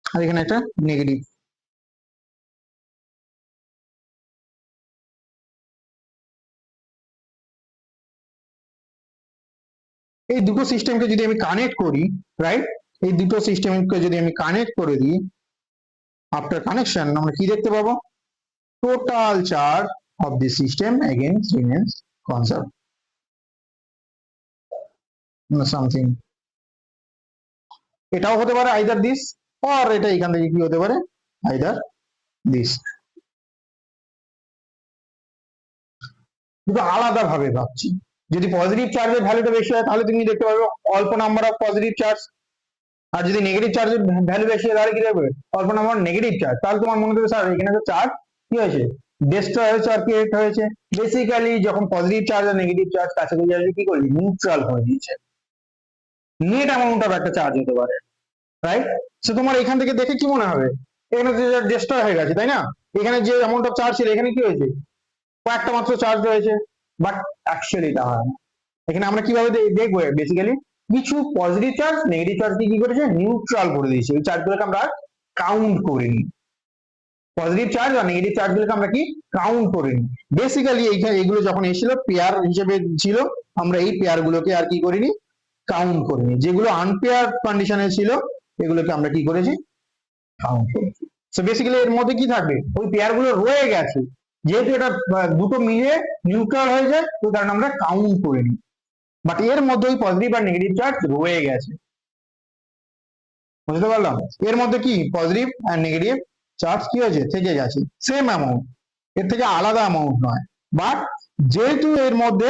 আর এখানে একটা নেগেটিভ, এই দুটো সিস্টেমকে যদি আমি কানেক্ট করি, রাইট, এই দুটো সিস্টেমকে যদি আমি কানেক্ট করে দিই, আফটার কানেকশন আমরা কি দেখতে পাবো, total charge of the system again remains conserve something. এটাও হতে পারে আইদার দিস, অর এটা এখান থেকে কি হতে পারে আইদার দিস, দুটো আলাদা ভাবে ভাবছি। যদি পজিটিভ চার্জের ভ্যালুটা বেশি হয় তাহলে তুমি দেখতে পাবে অল্প নাম্বার অফ পজিটিভ চার্জ, আর যদি নেগেটিভ চার্জের ভ্যালু বেশি হয় তাহলে কি দেখবে অল্প নাম্বার নেগেটিভ চার্জ। তাহলে তোমার মনে করবে স্যার এখানে তো চার্জ কি হয়েছে, ডিস্ট্রয় হয়েছে আর ক্রিয়েট হয়েছে। বেসিক্যালি যখন পজিটিভ চার্জ আর নেগেটিভ চার্জ কাছাকাছি আসবে কি করবে, নিউট্রাল হয়ে দিয়েছে, নেট অ্যামাউন্ট অফ একটা চার্জ হতে পারে, রাইট? সো তোমার এখান থেকে দেখে কি মনে হবে, এখানে যে ডিস্ট্রয় হয়ে গেছে, তাই না? এখানে যে অ্যামাউন্ট অফ চার্জ ছিল এখানে কি হয়েছে, কয়েকটা মাত্র চার্জ রয়েছে, বাট অ্যাকচুয়ালি তা হয় না। এখানে আমরা কিভাবে দেখবো, বেসিক্যালি কিছু পজিটিভ চার্জ নেগেটিভ চার্জ কি করেছে, নিউট্রাল করে দিয়েছে, ওই চার্জগুলোকে আমরা কাউন্ট করিনি, পজিটিভ চার্জ আর নেগেটিভ চার্জ গুলোকে আমরা কি কাউন্ট করিনি। বেসিক্যালি এইখানে এগুলো যখন এসেছিল পেয়ার হিসেবে ছিল, আমরা এই পেয়ার গুলোকে আর কি করিনি, কাউন্ট করিনি, যেগুলো আনপেয়ার কন্ডিশনে ছিল এগুলোকে আমরা কি করেছি, কাউন্ট করেছি। সো বেসিক্যালি এর মধ্যে কি থাকবে, ওই পেয়ার গুলো রয়ে গেছে, যেহেতু এটা দুটো মিলে নিউট্রাল হয়ে যায় ওই কারণে আমরা কাউন্ট করিনি, বাট এর মধ্যে ওই পজিটিভ আর নেগেটিভ চার্জ রয়ে গেছে, বুঝতে পারলাম? এর মধ্যে কি পজিটিভ আর নেগেটিভ চার্জ কি হয়েছে, থেকে গেছে, সেম অ্যামাউন্ট, এর থেকে আলাদা অ্যামাউন্ট নয়, বাট যেহেতু এর মধ্যে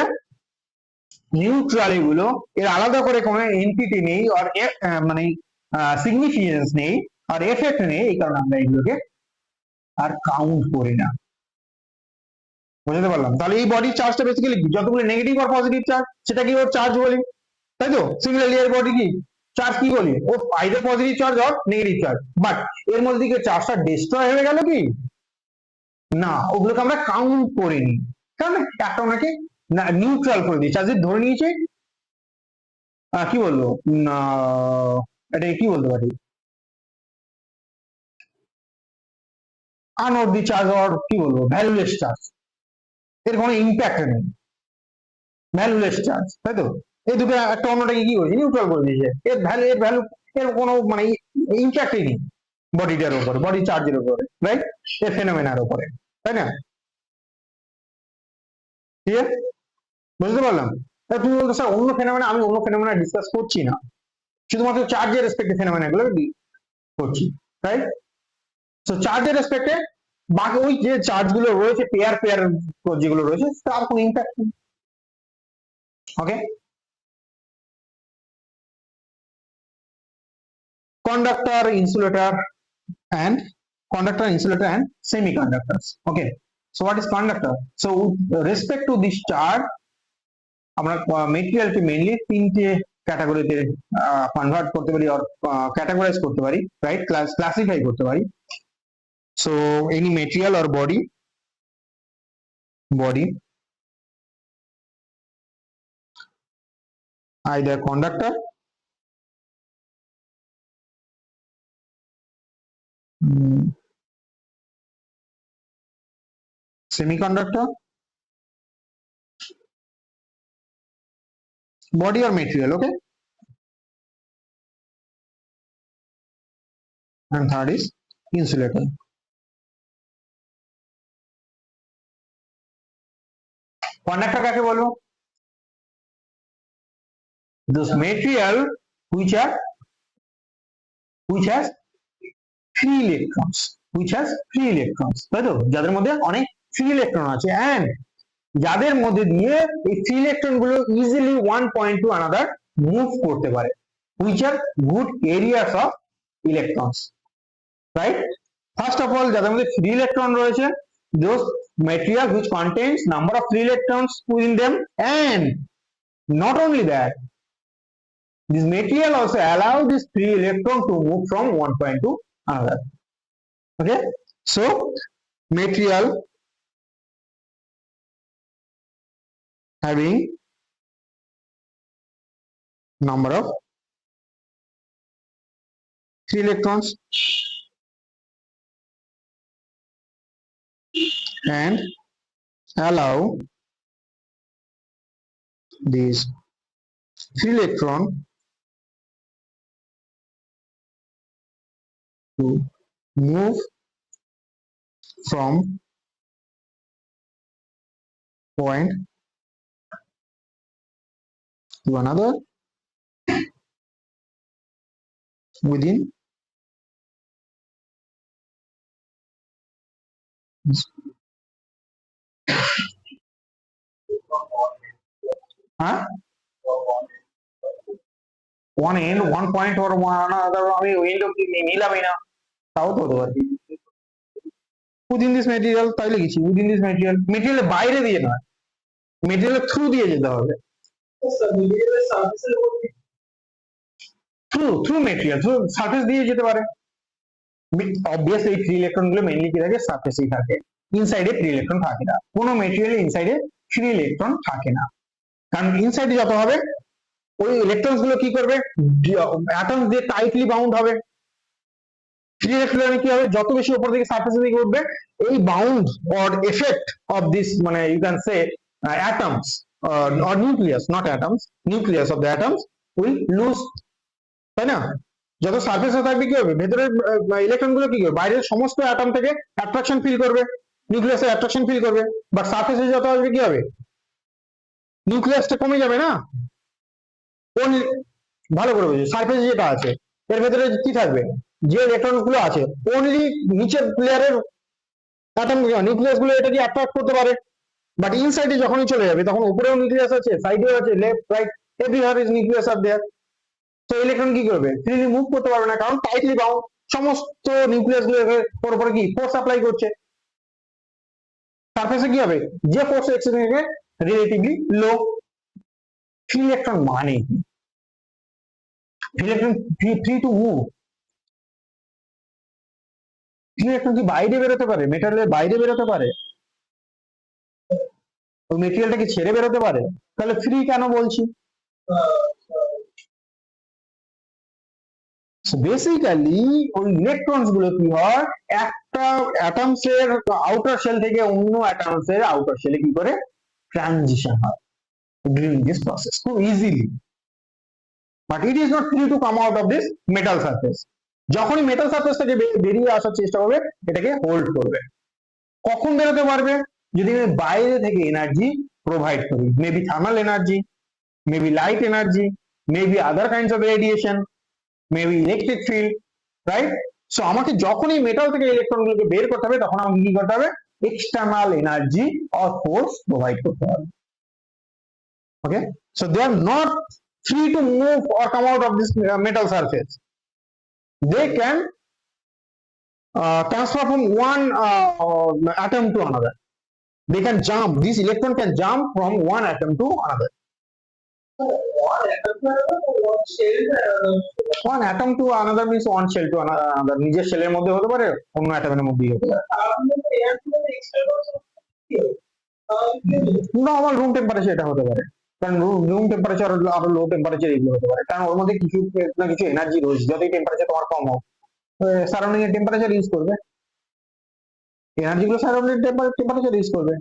নিউট্রাল এগুলো, এর আলাদা করে কোনো এন্টিটি নেই আর মানে সিগনিফিকেন্স নেই আর এফেক্ট নেই, এই কারণে আমরা এগুলোকে আর কাউন্ট করি না, বুঝতে পারলাম? তাহলে এই বডির চার্জটা বেসিক্যালি যতগুলো নেগেটিভ আর পজিটিভ চার্জ সেটা কি ওর চার্জ বলি, তাই তো? সিমিলারলি এর বডি কি চার্জ কি বলি, ও either positive charge or negative charge, but এর মধ্যে দিকে চার্জটা ডিস্ট্রয় হয়ে গেল কি না, ওগুলোকে আমরা কাউন্ট করিনি, কারণ একটা ওনাকে নিউট্রাল করে দিয়েছে, চার্জ ধরে নিয়েছে কি বলবো, এটা কি বলতে পারি, আনঅর্দি চার্জ অর কি বলবো ভ্যালুলেস চার্জ, এর কোনো ইম্প্যাক্ট নেই, ভ্যালুলেস চার্জ, তাই তো? এই দুটো একটা অন্যটাকে কি করেছে, নিউট্রাল করে দিয়েছে, এর ভ্যালু এর কোনো মানে ইম্প্যাক্টই নেই বডিটার উপরে, বডি চার্জের উপরে, রাইট, এর ফেনোমেনার উপরে, তাই না? ঠিক আছে, বুঝতে পারলাম? তুমি বলতো স্যার অন্য ফেনোমেনা, আমি অন্য ফেনোমেনা ডিসকাস করছি না, শুধুমাত্র চার্জের রেসপেক্টে ফেনোমেনা গুলো করছি, রাইট? তো চার্জের রেসপেক্টে বাকি ওই যে চার্জ গুলো রয়েছে পেয়ার পেয়ার যেগুলো রয়েছে তার কোনো ইম্প্যাক্ট নেই, ওকে? conductor insulator and semiconductors, okay? So what is conductor? So with respect to this charge আমরা মেটেরিয়ালকে মেইনলি তিনটে ক্যাটাগরিতে কনভার্ট করতে পারি আর ক্যাটাগরাইজ করতে পারি, রাইট, ক্লাসিফাই করতে পারি। So any material or body either conductor, semiconductor, body or material, okay? And third is insulator. Conductor কাকে বলবো? Those material which has free electrons, তাই তো? যাদের মধ্যে অনেক ফ্রি ইলেকট্রন আছে and যাদের মধ্যে দিয়ে এই ফ্রি ইলেকট্রন গুলো easily one point to another move করতে পারে, which are good areas of electrons, right? First of all, যাদের মধ্যে ফ্রি ইলেকট্রন রয়েছে, those material which contains number of free electrons within them, and not only that, This material also allow this free electron to move from one point to another. Okay, so material having number of free electrons and allow this free electron to move from point to another within huh? One end, one point or one another আমি end অব্দি নিলামই না তাও তো হতে পারে within this material তাই লিখেছি within this material মেটেরিয়ালের বাইরে দিয়ে নয় মেটেরিয়ালের থ্রু দিয়ে যেতে হবে থ্রু মেটেরিয়াল থ্রু সারফেস দিয়ে যেতে পারে অবভিয়াসলি এই ফ্রি ইলেকট্রন গুলো মেইনলি কি থাকে সারফেসেই থাকে ইনসাইডে ফ্রি ইলেকট্রন থাকে না কোনো মেটেরিয়ালে ইনসাইডে ফ্রি ইলেকট্রন থাকে না কারণ ইনসাইডে যত হবে ওই ইলেকট্রনস গুলো কি করবে অ্যাটমস দিয়ে টাইটলি বাউন্ড হবে ফ্রি ইলেকট্রনে কি হবে যত বেশি উপর দিকে সারফেসের দিকে উঠবে এই bound or effect of this মানে you can say atoms or nucleus not atoms nucleus of the atoms will lose তাই না যত সারফেসে থাকবে কি হবে ভেতরের ইলেকট্রন গুলো কি করবে বাইরের সমস্ত অ্যাটম থেকে অ্যাট্রাকশন ফিল করবে নিউক্লিয়াসে অ্যাট্রাকশন ফিল করবে বাট সারফেসে যত আসবে কি হবে নিউক্লিয়াসটা কমে যাবে না কোন ভালো করে বুঝি সারফেসে যেটা আছে এর ভেতরে কি থাকবে যে ইলেকট্রন গুলো আছে অনলি নিচের প্লেয়ারের অ্যাটম নিউক্লিয়াস গুলো এটা দিয়ে অ্যাট্রাক্ট করতে পারে বাট ইনসাইডে যখনই চলে যাবে তখন উপরেও নিউক্লিয়াস আছে সাইডেও আছে left right everywhere is nucleus আর দেয়ার তো ইলেকট্রন কি করবে ফ্রিলি মুভ করতে পারবে না কারণ টাইটলি বাউন্ড সমস্ত নিউক্লিয়াস গুলো ওর উপরে কি ফোর্স অ্যাপ্লাই করছে সারফেসে কি হবে যে ফোর্স এক্সিস্টিং রিলেটিভলি লো ফ্রি ইলেকট্রন মানে কি electron free to move free electron কি বাইরে বেরোতে পারে মেটারিয়ালের বাইরে বেরোতে পারে ওই মেটেরিয়ালটাকে ছেড়ে বেরোতে পারে তাহলে ফ্রি কেন বলছি বেসিক্যালি ওই ইলেকট্রনস গুলো কি হয় একটা অ্যাটমস এর আউটার শেল থেকে অন্য অ্যাটমস এর আউটার শেলে কি করে ট্রানজিশন হয় during this process so easily but it is not free to come out of this metal surface যখনই মেটাল সারফেস থেকে বেরিয়ে আসার চেষ্টা করবে এটাকে হোল্ড করবে কখন বেরোতে পারবে যদি আমি বাইরে থেকে এনার্জি প্রোভাইড করি maybe thermal energy maybe light energy maybe other kinds of radiation maybe electric field right so আমাকে যখনই মেটাল থেকে ইলেকট্রন গুলোকে বের করতে হবে তখন আমাকে কি করতে হবে external energy or force provide করতে হবে okay so they are not free to move or come out of this metal surface they can transfer from one atom to another they can jump this electron can jump from one atom to another one atom to another means one shell to another নিজের শেলের মধ্যে হতে পারে অন্য অ্যাটমের মধ্যেই হতে পারে normal room temperature এটা হতে পারে কারণ রুম টেম্পারেচার আরো লো টেম্পারেচার এগুলো হতে পারে কারণ ওর মধ্যে কিছু না কিছু এনার্জি রয়েছে যতই টেম্পারেচার তোমার কম হোক সারাউন্ডিং এর টেম্পারেচার ইউজ করবে এনার্জি গুলো সারাউন্ডিং টেম্পারেচার ইউজ করবে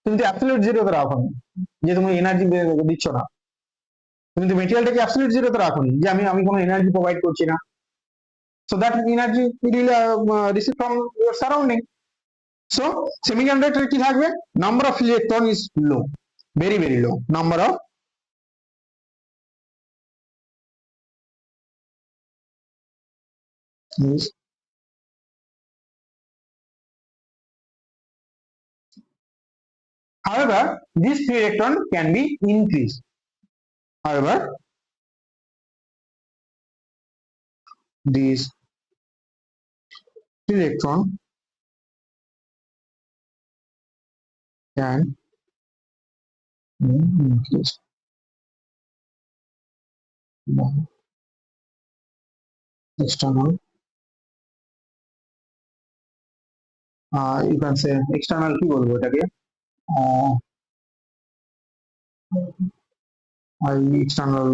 তুমি তো অ্যাবসলিউট জিরোতে রাখো যে তুমি এনার্জি দিচ্ছ না তুমি তো মেটেরিয়ালটাকে অ্যাবসলিউট জিরোতে রাখো যে আমি কোনো এনার্জি প্রোভাইড করছি না so that energy will receive from your surrounding so semiconductor কি থাকবে number of electron is low very very low number of is however this free electron can be increased however this electron can be increased external, you can say external কি বলবো এটাকে, external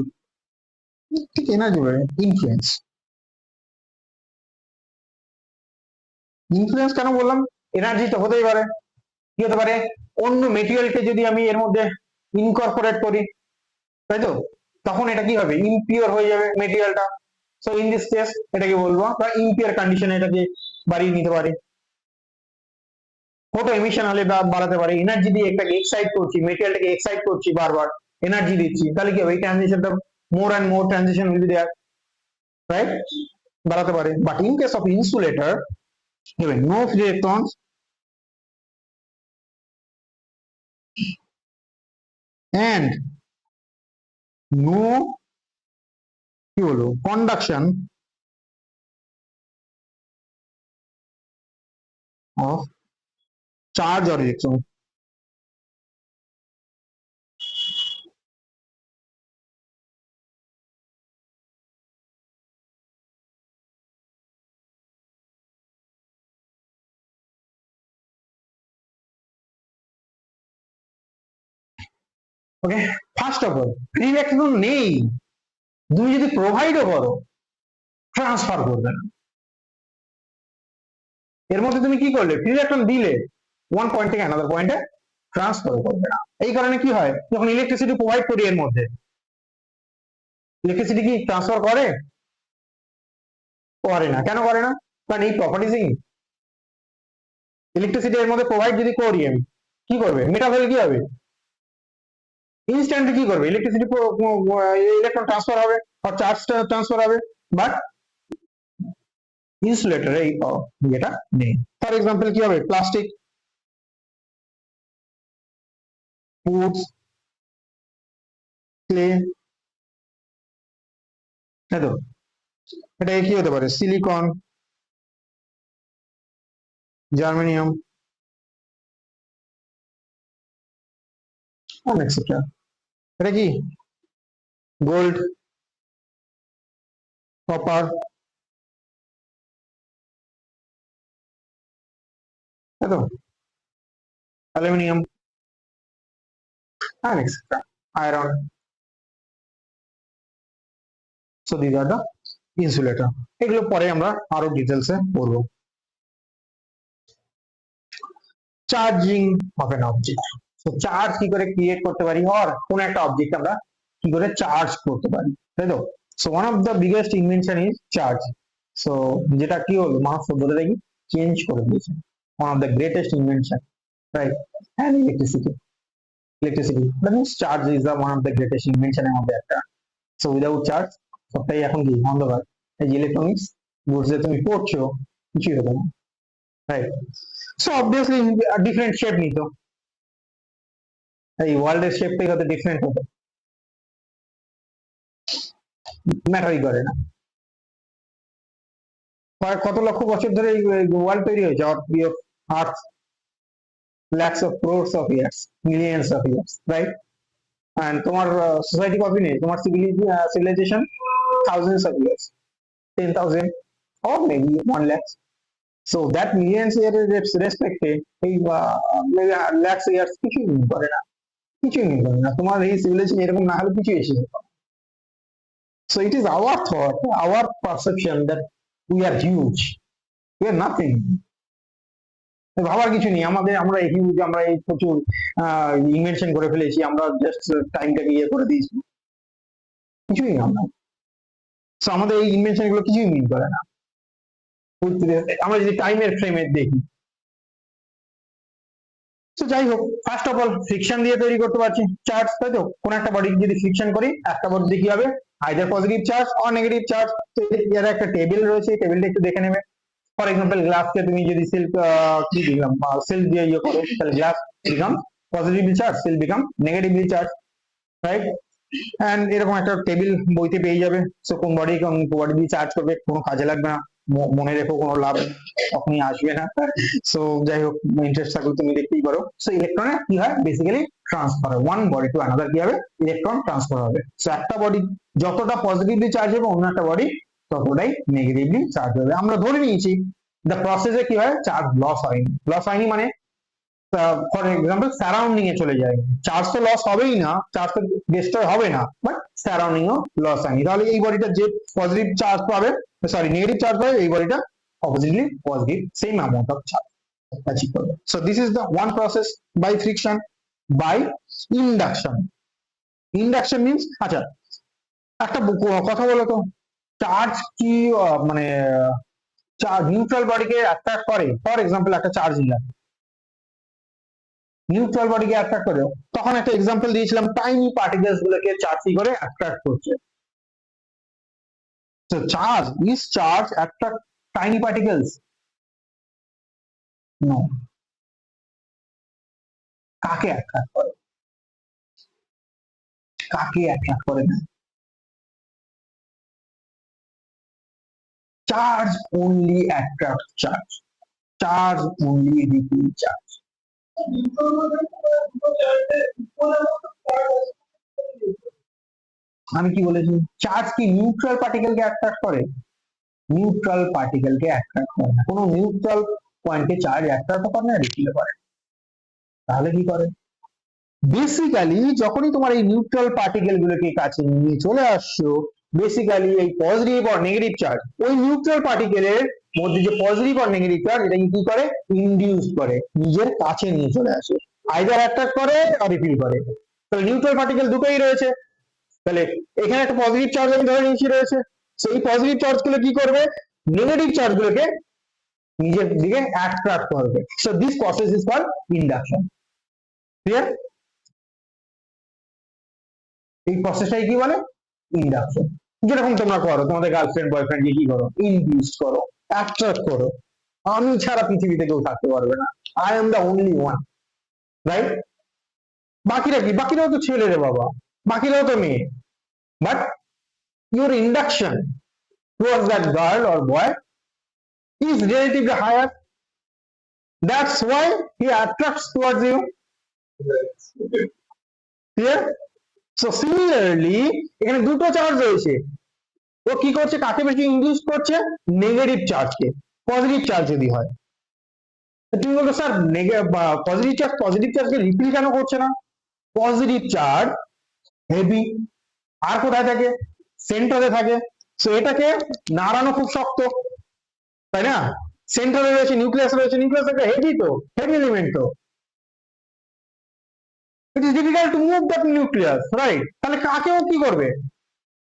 ঠিক energy বলে, influence. Influence কেন বললাম, energy তো হতেই পারে, কি হতে পারে, অন্য মেটেরিয়ালকে যদি আমি এর মধ্যে ইনকর্পোরেট করি, তাই তো, তখন এটা কি হবে, ইমপিওর হয়ে যাবে মেটেরিয়ালটা। সো ইন দিস কেস এটাকে বলবো বা ইমপিওর কন্ডিশনে এটাকে বাড়িয়ে নিতে পারি। ফটো এমিশন হলে বাড়াতে পারি, এনার্জি দিয়ে এটাকে এক্সাইট করছি, মেটেরিয়ালটাকে এক্সাইট করছি, বারবার এনার্জি দিচ্ছি, তাহলে কি হবে, এই ট্রানজিশনটা more and more transition will be there, right, বাড়াতে পারে। But in case of insulator, given no free electrons and no কি বলবো conduction of charge or electron, okay. First of all free electron নেই, তুমি যদি প্রোভাইডও করো ট্রান্সফার করবে না। এর মধ্যে তুমি কি করলে, ফ্রি ইলেকট্রন দিলে ওয়ান পয়েন্ট থেকে অ্যানাদার পয়েন্টে ট্রান্সফার করবে না। এই কারণে কি হয়, যখন ইলেকট্রিসিটি প্রোভাইড করি এর মধ্যে, ইলেকট্রিসিটি কি ট্রান্সফার করে, করে না। কেন করে না, কারণ এই প্রপার্টিজই ইলেকট্রিসিটি এর মধ্যে প্রোভাইড যদি করি আমি, কি করবে, মেটাল হলে কি হবে, ইনস্ট্যান্টলি কি করবে, ইলেকট্রিসিটি ইলেকট্রন ট্রান্সফার হবে আর চার্জ ট্রান্সফার হবে, বাট ইনসুলেটরে এই যেটা নেই। ফর এক্সাম্পল কি হবে, প্লাস্টিক, উডস, ক্লে, তাই তো, এটা কি হতে পারে, সিলিকন, জার্মেনিয়াম, এটসেট্রা। এটা কি, গোল্ড, কপার, তাই তো, aluminium, etcetera, iron. So this are the insulator. এগুলো পরে আমরা আরো ডিটেলসে পড়বো। চার্জিং অফ এন অবজেক্ট, তো চার্জ কি করে ক্রিয়েট করতে পারি, আর কোন একটা অবজেক্ট আমরা কি করে চার্জ করতে পারি, তাই তো। So one of the biggest invention is charge. So যেটা কি হলো, মানুষ সভ্যতাটা কি চেঞ্জ করে দিয়েছে, one of the greatest invention, right, and electricity. Electricity that means charge is the one of the greatest ইনভেনশনের মধ্যে একটা। সো উইদাউট চার্জ সবটাই এখন কি অন্ধকার। এই যে ইলেকট্রনিক্স গুডস যে তুমি পড়ছো, কিছুই হবে না, right. So obviously different shape নিত, এই ওয়ার্ল্ডের শেপটাই হয়তো ডিফারেন্ট হতো, ম্যাটারই করে না। কত লক্ষ বছর ধরে এই ওয়ার্ল্ড তৈরি হয়েছে, আর্থ lakhs of crores of years, millions of years, right? And তোমার সোসাইটি কপি নেই, তোমার civilization thousands of years, 10,000 or maybe 1 lakh. So that millions years respected এই maybe lakhs years কিছুই মিন করে না, কিছুই মিন করে না। তোমার এই সিভিলাইজেশন এরকম না হলে কিছু এসে যেত। So it is our thought, our perception that we are huge, we are nothing. ভাবার কিছু নেই আমাদের, আমরা হিউজ, আমরা এই প্রচুর ইনভেনশন করে ফেলেছি, আমরা জাস্ট টাইমটাকে ইয়ে করে দিয়েছি, কিছুই না আমরা। সো আমাদের এই ইনভেনশন গুলো কিছুই মিন করে না। আমরা যদি টাইমের ফ্রেমে দেখি, তো যাই হোক, ফার্স্ট অফ অল ফ্রিকশন দিয়ে তৈরি করতে পারছি চার্জ, তাই তো। কোন একটা বডি যদি ফ্রিকশন করি, একটা বডি কি হবে, either positive charge or negative charge. তো এর একটা টেবিল রয়েছে, টেবিলটা একটু দেখে নেবে। ফর এক্সাম্পল গ্লাসকে তুমি যদি সিল্ক কি দিলাম, সিল্ক দিয়ে ইয়ে করো, তাহলে glass become positively charge, silk become negatively charge, right. And এরকম একটা টেবিল বইতে পেয়ে যাবে। সো কোন বডি দিয়ে চার্জ করবে কোনো কাজে লাগবে না, মনে রেখো, কোনো লাভ তখনই আসবে না। সো যাই হোক, ইন্টারেস্ট থাকলে তুমি দেখতেই পারো। সো ইলেকট্রনে কি হয়, বেসিক্যালি ট্রান্সফার হয়, ওয়ান বডি টু আনাদার কি হবে, ইলেকট্রন ট্রান্সফার হবে। সো একটা বডি যতটা পজিটিভলি চার্জ হবে, অন্য একটা বডি ততটাই নেগেটিভলি চার্জ হবে। আমরা ধরে নিয়েছি দ্য প্রসেসে কি হয়, চার্জ লস হয়নি মানে ফর এক্সাম্পল সারাউন্ডিং এ চলে যায়, চার্জ তো লস হবেই না, চার্জ তো ডিস্ট্রয় হবে না, বাট সারাউন্ডিং ও লস হয়নি। তাহলে এই বডিটা যে পজিটিভ চার্জ পাবে, সরি নেগেটিভ চার্জ পাবে, এই বডিটা oppositely positive same amount of charge achieve করবে। So this is the one process by friction. By induction, induction means, আচ্ছা একটা কথা বলো তো, চার্জ কি মানে চার্জ নিউট্রাল বডিকে অ্যাট্রাক্ট করে? ফর এক্সাম্পল একটা চার্জ নিলাম, নিউট্রাল বডিকে অ্যাট্রাক্ট করে, তখন একটা এক্সাম্পল দিয়েছিলাম টাইনি পার্টিকেলস গুলোকে চার্জ কি করে অ্যাট্রাক্ট করছে। So charge is charge attract tiny particles? No. কাকে অ্যাট্রাক্ট করে? কাকে অ্যাট্রাক্ট করে না? Charge only attract charge. Charge only repel charge. আমি কি বলেছি, চার্জ কি নিউট্রাল পার্টিকেল কে অ্যাট্রাক্ট করে? নিউট্রাল পার্টিকেল কে অ্যাট্রাক্ট করে না। কোনো নিউট্রাল পয়েন্টে চার্জ অ্যাট্রাক্ট করে না, রিপিল করে। তাহলে কি করে? বেসিক্যালি যখনই তোমার এই নিউট্রাল পার্টিকেল গুলোকে কাছে নিয়ে চলে আসছো, বেসিক্যালি এই পজিটিভ আর নেগেটিভ চার্জ, ওই নিউট্রাল পার্টিকেলের মধ্যে যে পজিটিভ আর নেগেটিভ চার্জ, এটাকে কি করে, ইনডিউস করে, নিজের কাছে নিয়ে চলে আসে, আইদার অ্যাট্রাক্ট করে আর রিপিল করে। তাহলে নিউট্রাল পার্টিকেল দুটোই রয়েছে, তাহলে এখানে একটা পজিটিভ চার্জ আমি ধরে নিয়েছি রয়েছে, সেই পজিটিভ চার্জ গুলো কি করবে, নেগেটিভ চার্জ গুলোকে নিজের দিকে অ্যাট্রাক্ট করবে। So this process is called induction. Clear? এই প্রসেসটাই কি বলে, ইন্ডাকশন। যেরকম তোমরা করো, তোমাদের গার্লফ্রেন্ড বয়ফ্রেন্ডকে কি করো, ইনডিউস করো, অ্যাট্রাক্ট করো। আমি ছাড়া পৃথিবীতে কেউ থাকতে পারবে না, I am the only one, right? বাকিরা কি, বাকিরাও তো ছেলে রে বাবা, বাকিরাও তো মেয়ে, but your induction towards that girl or boy is relatively higher. That's why he attracts towards you. Clear? So similarly, এখানে দুটো চার্জ রয়েছে, ও কি করছে, কাকে বেশি ইনডিউস করছে, নেগেটিভ চার্জকে। পজিটিভ চার্জ যদি হয়, তুমি বলতো স্যার পজিটিভ চার্জকে রিপিল কেন করছে না? পজিটিভ চার্জ হেভি, আর কোথায় থাকে, সেন্টারে থাকে, সো এটাকে নাড়ানো খুব শক্ত, তাই না? সেন্টারে রয়েছে, নিউক্লিয়াস রয়েছে, নিউক্লিয়াস একটা হেভি, তো হেভি এলিমেন্ট, তো it is difficult to move that nucleus, right? তাহলে কাকেও কি করবে,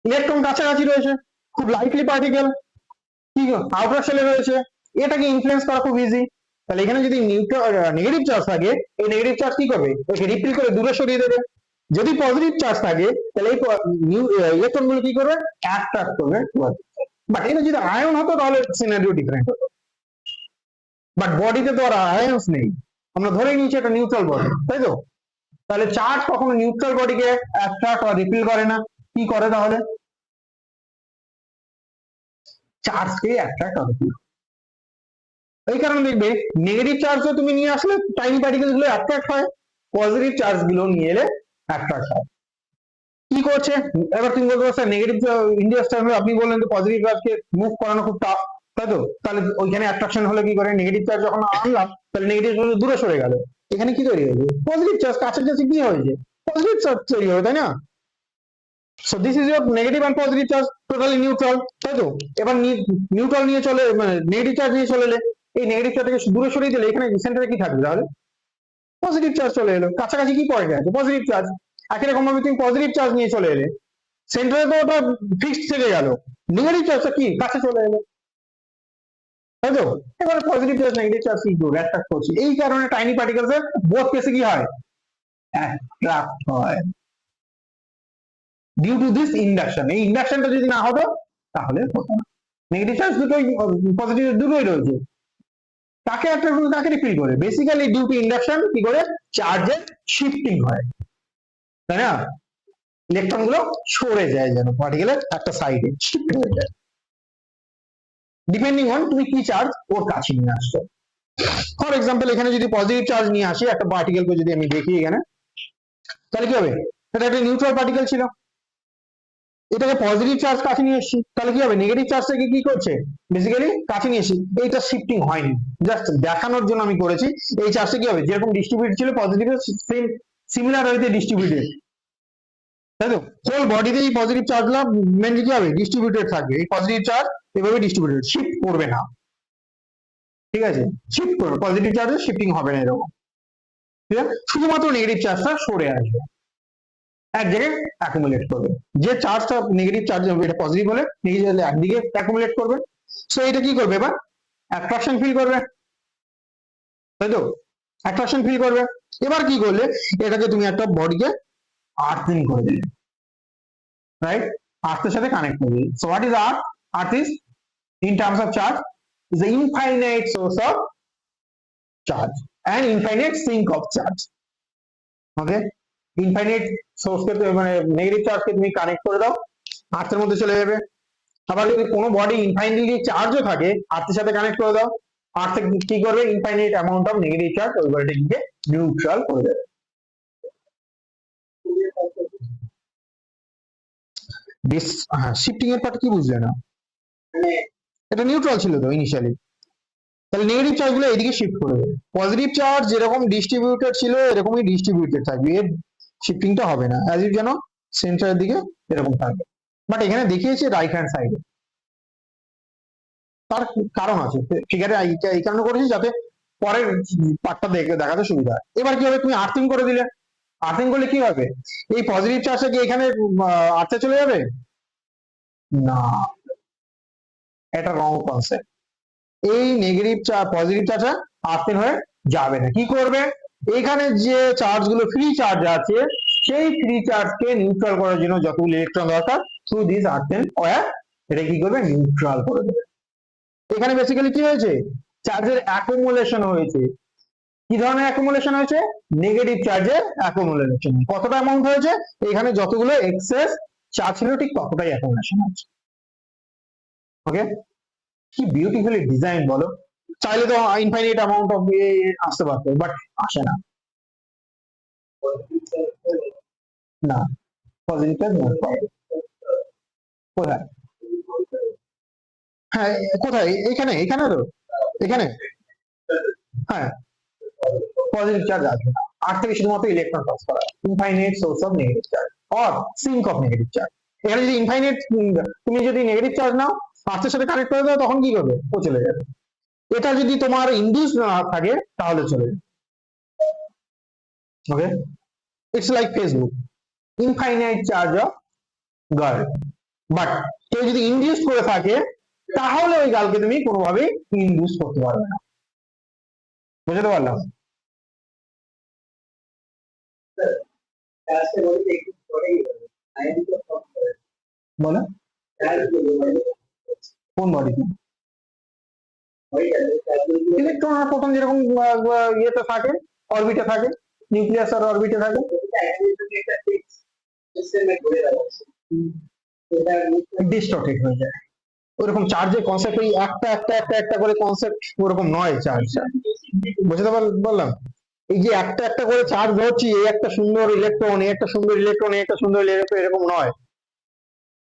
ইলেকট্রন কাছাকাছি রয়েছে, খুব লাইটলি পার্টিকেল, কি আউটার শেলে রয়েছে, এটাকে ইনফ্লুয়েন্স করা খুব ইজি। তাহলে এখানে যদি নেগেটিভ চার্জ থাকে, এই নেগেটিভ চার্জ কি করবে, ওকে রিপিল করে দূরে সরিয়ে দেবে। যদি পজিটিভ চার্জ থাকে, তাহলে এই ইলেকট্রন গুলো কি করবে, অ্যাট্রাক্ট করবে। বাট এটা যদি আয়ন হতো তাহলে সিনারিও ডিফারেন্ট হতো, বাট বডিতে তো আর আয়নস নেই, আমরা ধরেই নিচ্ছি এটা নিউট্রাল বডি, তাই তো? তাহলে চার্জ কখনো নিউট্রাল বডিকে অ্যাট্রাক্ট বা রিপিল করে না, কি করে তাহলে, চার্জকে অ্যাট্রাক্ট আর রিপিল। এই কারণে দেখবে নেগেটিভ চার্জও তুমি নিয়ে আসলে টাইনি পার্টিকেল গুলো অ্যাট্রাক্ট হয়, পজিটিভ চার্জ গুলো নিয়ে এলে অ্যাট্রাক্ট হয়। কি করছে এবার তুমি বলতে পারছো নেগেটিভ ইন্ডিয়াস টার্মে, আপনি বললেন তো পজিটিভ চার্জকে মুভ করানো খুব টাফ, তাই তো? তাহলে ওইখানে অ্যাট্রাকশন হলে কি করে, নেগেটিভ চার্জ যখন আনলাম, তাহলে নেগেটিভ চার্জ দূরে সরে গেল, এখানে কি তৈরি হয়েছে, পজিটিভ চার্জ কাছাকাছি কি হয়েছে, পজিটিভ চার্জ তৈরি হবে, তাই না? So this is your negative and positive charge totally neutral, তাই তো? এবার নিউট্রাল নিয়ে চলে, মানে নেগেটিভ চার্জ নিয়ে চলে এলে, এই নেগেটিভ চার্জকে দূরে সরিয়ে দিলে এখানে সেন্টারে কি থাকবে, তাহলে পজিটিভ চার্জ চলে এলো, কাছাকাছি কি পয়েন্ট আছে, পজিটিভ চার্জ। একই রকম ভাবে তুমি পজিটিভ চার্জ নিয়ে চলে এলে, সেন্টারে তো ওটা ফিক্সড থেকে গেল, নেগেটিভ চার্জটা কি কাছে চলে এলো, তাই তো? এবারে পজিটিভ চার্জ নেগেটিভ চার্জ কি করবে, অ্যাট্রাক্ট করছে। এই কারণে টাইনি পার্টিকেলস এর বোথ কেসে কি হয়, অ্যাট্রাক্ট হয়, ডিউ টু দিস ইন্ডাকশন। এই ইন্ডাকশনটা যদি না হতো তাহলে হতো না। নেগেটিভ চার্জ দুটোই, পজিটিভ দুটোই রয়েছে, কাকে অ্যাট্রাক্ট করে, কাকে রিপিল করে, বেসিক্যালি ডিউ টু ইন্ডাকশন কি করে, চার্জের শিফটিং হয়, তাই না? ইলেকট্রন গুলো সরে যায়, যেন পার্টিকেলের একটা সাইডে শিফট হয়ে যায়, ডিপেন্ডিং অন তুমি কি চার্জ ওর কাছে নিয়ে আসছো। ফর এক্সাম্পল এখানে যদি পজিটিভ চার্জ নিয়ে আসি একটা পার্টিকেলকে, যদি আমি দেখি এখানে, তাহলে কি হবে, এটা একটা নিউট্রাল পার্টিকেল ছিল, এটাকে পজিটিভ চার্জ কাছে নিয়ে এসেছি, তাহলে কি হবে, নেগেটিভ চার্জটাকে কি করছে, বেসিক্যালি কাছে নিয়ে এসেছি, এইটা শিফটিং হয়নি, জাস্ট দেখানোর জন্য আমি করেছি। এই চার্জটা কি হবে, যেরকম ডিস্ট্রিবিউট ছিল পজিটিভ সেম সিমিলার হইতে ডিস্ট্রিবিউটেড, তাই তো, হোল বডিতেই পজিটিভ চার্জগুলো মেনলি কি হবে, ডিস্ট্রিবিউটেড থাকবে, এই পজিটিভ চার্জ এভাবে ডিস্ট্রিবিউটেড, শিফট করবে না, ঠিক আছে, শিফট করবে, পজিটিভ চার্জে শিফটিং হবে না এরকম, ঠিক আছে, শুধুমাত্র নেগেটিভ চার্জটা সরে আসবে, এক জায়গায় অ্যাকুমুলেট করবে, যে চার্জটা নেগেটিভ চার্জ হবে এটা পজিটিভ হলে নেগেটিভ হলে একদিকে অ্যাকুমুলেট করবে, সো এটা কি করবে, এবার অ্যাট্রাকশন ফিল করবে, তাই তো, অ্যাট্রাকশন ফিল করবে, এবার কি করলে, এটাকে তুমি একটা বডিকে আর্থিং করে দিলে, রাইট, আর্থের সাথে কানেক্ট করে দিলে, so what is earth, earth is in terms of charge is the infinite source of charge and infinite sink of charge, okay, infinite source কে মানে নেগেটিভ চার্জ কে তুমি কানেক্ট করে দাও, আর্থের মধ্যে চলে যাবে, আবার যদি কোনো বডি ইনফাইনাইটলি চার্জও থাকে আর্থের সাথে কানেক্ট করে দাও, আর্থ কি করবে, infinite amount of negative charge ওই বডিটিকে নিউট্রাল করে দেবে। বেশ, হ্যাঁ, শিফটিং এর পার্ট কি বুঝলে না, এটা নিউট্রাল ছিল তো ইনিশিয়ালি, তাহলে নেগেটিভ চার্জ গুলো এদিকে শিফট করে দেবে, পজিটিভ চার্জ যেরকম ডিস্ট্রিবিউটেড ছিল এরকমই ডিস্ট্রিবিউটেড থাকবে, এর শিফটিংটা হবে না, অ্যাজ ইফ যেন সেন্টারের দিকে এরকম থাকবে, বাট এখানে দেখিয়েছে রাইট হ্যান্ড সাইডে, তার কারণ আছে, ঠিক আছে, এই কারণে করেছি যাতে পরের পার্টটা দেখাতে সুবিধা হয়। এবার কি হবে, তুমি আর্থিং করে দিলে, আর্থিং করলে কি হবে, এই পজিটিভ চার্জটা কি এখানে আর্থে চলে যাবে, না, এটা রং কনসেপ্ট, এই নেগেটিভ চার্জ পজিটিভ চার্জটা আর্থিং হয়ে যাবে না, কি করবে, এখানে যে চার্জ গুলো ফ্রি চার্জ আছে সেই ফ্রি চার্জকে নিউট্রাল করার জন্য যতগুলো ইলেকট্রন দরকার থ্রু দিস আর্থেন ওয়্যার এটা কি করবে, নিউট্রাল করে দেবে। এখানে বেসিক্যালি কি হয়েছে, চার্জের অ্যাকুমুলেশন হয়েছে, কি ধরনের অ্যাকুমুলেশন হয়েছে, নেগেটিভ চার্জের অ্যাকুমুলেশন, কতটা অ্যামাউন্ট হয়েছে, এখানে যতগুলো এক্সেস চার্জ ছিল ঠিক ততটাই অ্যাকুমুলেশন হয়েছে, ওকে, কি বিউটিফুলি ডিজাইন বলো, চাইলে তো ইনফাইনাইট অ্যামাউন্ট অফ আসতে পারতো, বাট আসে না, না, পজিটিভ চার্জ নট কোথায়, হ্যাঁ কোথায়, এখানে, এখানে তো, এখানে, হ্যাঁ, পজিটিভ চার্জ আসবে না, আর থেকে শুধুমাত্র ইলেকট্রন পাস করা, infinite source of negative charge or sink of negative charge, এখানে যদি ইনফাইনাইট তুমি যদি নেগেটিভ চার্জ নাও আর্থের সাথে কানেক্ট করে দাও তখন কি করবে, ও চলে যাবে, এটা যদি তোমার ইনডিউস না থাকে তাহলে চলে যাবে, okay, it's like Facebook, infinite charge of girl, but কেউ যদি ইনডিউস করে থাকে তাহলে ওই গার্লকে তুমি কোনোভাবেই ইনডিউস করতে পারবে না, বুঝতে পারলাম, বলো কোন বডি, ইলেকট্রন আর প্রোটন যেরকম ইয়েতে থাকে, অরবিটে থাকে, নিউক্লিয়াস আর অরবিটে থাকে, ডিস্টর্টেড হয়ে যায়, ওরকম চার্জের কনসেপ্ট ওই একটা একটা একটা একটা করে কনসেপ্ট ওরকম নয় চার্জ, বুঝতে বললাম, এই যে একটা একটা করে চার্জ ধরছি, এই একটা সুন্দর ইলেকট্রন, এই একটা সুন্দর ইলেকট্রন, এই একটা সুন্দর ইলেকট্রন, এরকম নয়,